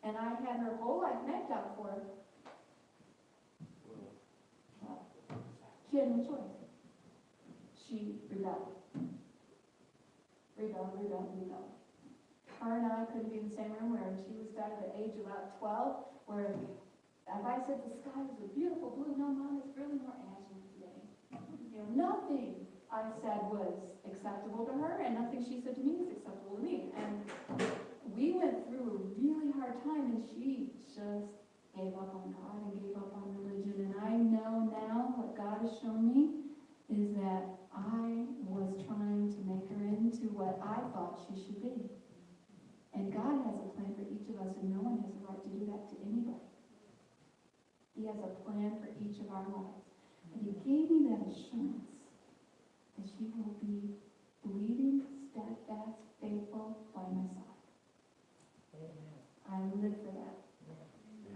and I had her whole life mapped out for her. Well, she had no choice. She rebelled. Rebelled. Her and I couldn't be in the same room, where she was done at the age of about 12, where if I said the sky was a beautiful blue, no, Mom, it's really more azure today. Nothing I said was acceptable to her, and nothing she said to me was acceptable to me. And we went through a really hard time, and she just gave up on God and gave up on religion. And I know now what God has shown me is that I was trying to make her into what I thought she should be. And God has a plan for each of us, and no one has a right to do that to anybody. He has a plan for each of our lives. And he gave me that assurance that she will be believing, steadfast, faithful by my side. Amen. I live for that.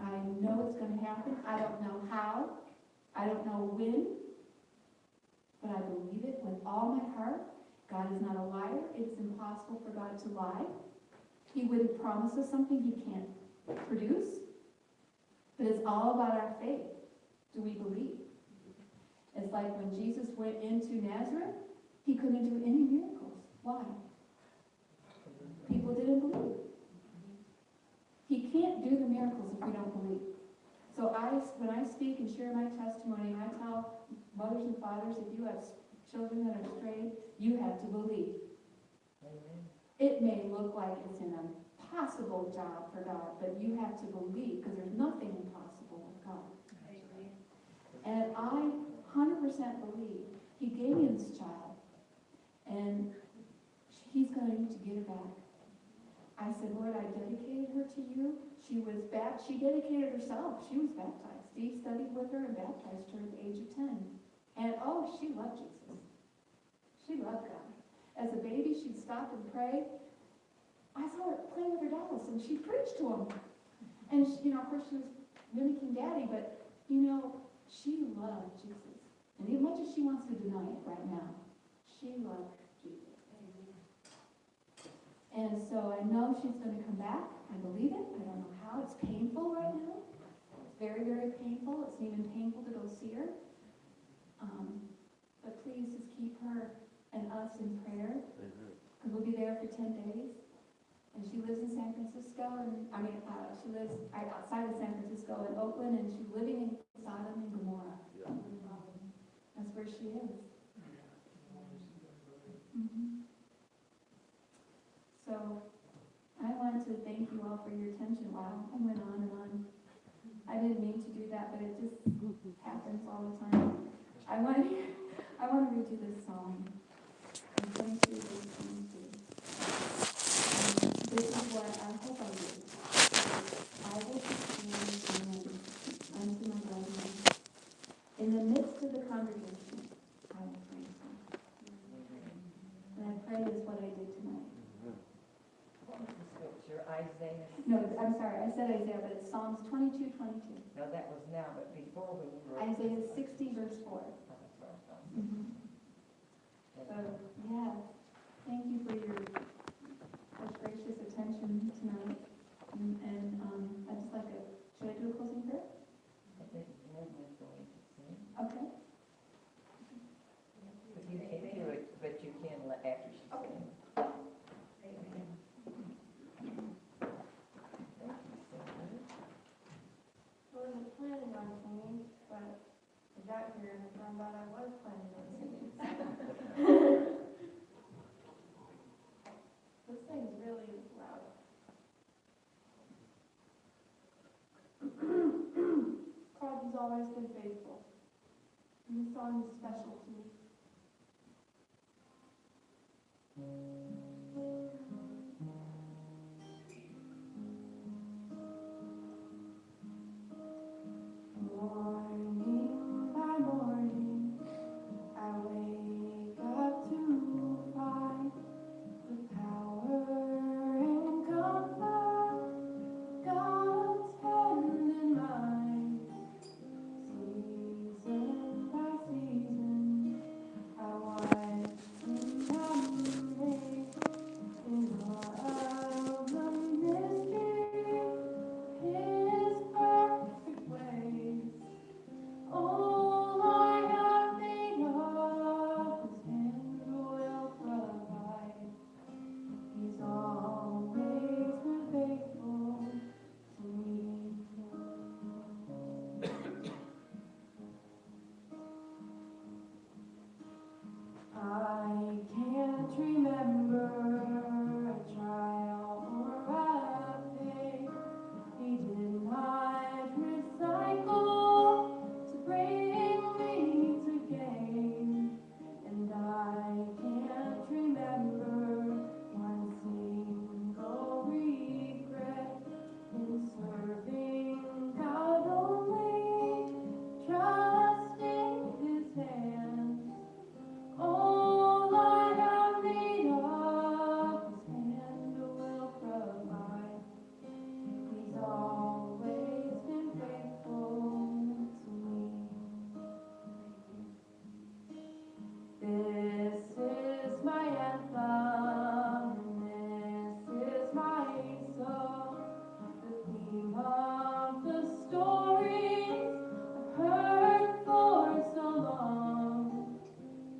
I know it's going to happen. I don't know how. I don't know when. But I believe it with all my heart. God is not a liar. It's impossible for God to lie. He wouldn't promise us something he can't produce. But it's all about our faith. Do we believe? It's like when Jesus went into Nazareth, he couldn't do any miracles. Why? People didn't believe. He can't do the miracles if we don't believe. So when I speak and share my testimony, I tell mothers and fathers, if you have children that are strayed, you have to believe. Amen. It may look like it's an impossible job for God, but you have to believe, because there's nothing impossible with God. And I 100% believe he gave me this child, and he's going to need to get her back. I said, Lord, I dedicated her to you. She dedicated herself. She was baptized. Steve studied with her and baptized her at the age of 10. And she loved Jesus. She loved God. As a baby, she'd stop and pray. I saw her playing with her dolls, and she preached to him. And of course, she was mimicking Daddy, but she loved Jesus. And as much as she wants to deny it right now, she loves Jesus. And so I know she's going to come back. I believe it. I don't know how. It's painful right now. It's very, very painful. It's even painful to go see her. But please just keep her and us in prayer. Because we'll be there for 10 days. And she lives in San Francisco, and she lives right outside of San Francisco in Oakland, and she's living in Sodom and Gomorrah. Yeah. That's where she is. Mm-hmm. So I want to thank you all for your attention. Wow, I went on and on. I didn't mean to do that, but it just happens all the time. I want to read you this song. I'm 22, verse 22. This is what I hope I do. I will proclaim unto my brethren. In the midst of the congregation, I will praise him. And I pray is what I did tonight. What was the scripture? Isaiah? No, I'm sorry, I said Isaiah, but it's Psalms 22:22. No, that was now, but before we were. Isaiah 60, verse 4. Oh, that's what I thought. Mm-hmm. So, yeah, thank you for your such gracious attention tonight. And I'd just like to, should I do a closing prayer? I think Mormon is going to sing. Okay. But you can't do it, but you can after she Okay. sings. Amen. Thank you so much. I wasn't planning on singing, but I got here and I found out I was planning on singing. This thing's really loud. God has always been faithful. And this song is special to me. Morning by morning, I wake up to find the power and comfort God's hand in mine. Season by season, I watch Him dominate in all of the mystery, His perfect ways. All I have need of, His hand will provide. He's always been faithful to me. I can't remember a trial or a pain He did not recycle to bring me to gain. And I can't remember one single regret in serving God only, trusting His hand. All I have need of, His hand will provide. He's always been faithful to me. This is my anthem, this is my song, the theme of the stories I've heard for so long.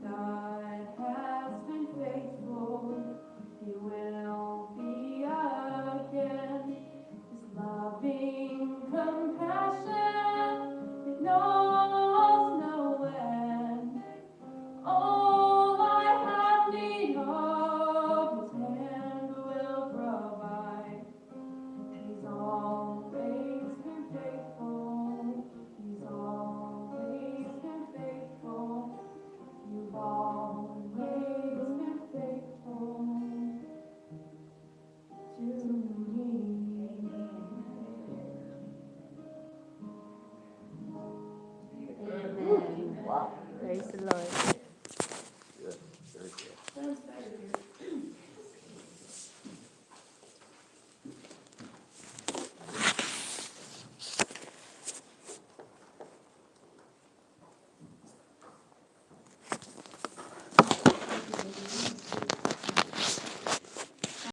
God has been faithful, He will be again. His loving compassion, it knows no end. All I have need of, His hand will provide. He's always been faithful, He's always been faithful. You've always been faithful to me. Amen. Wow. Praise the Lord.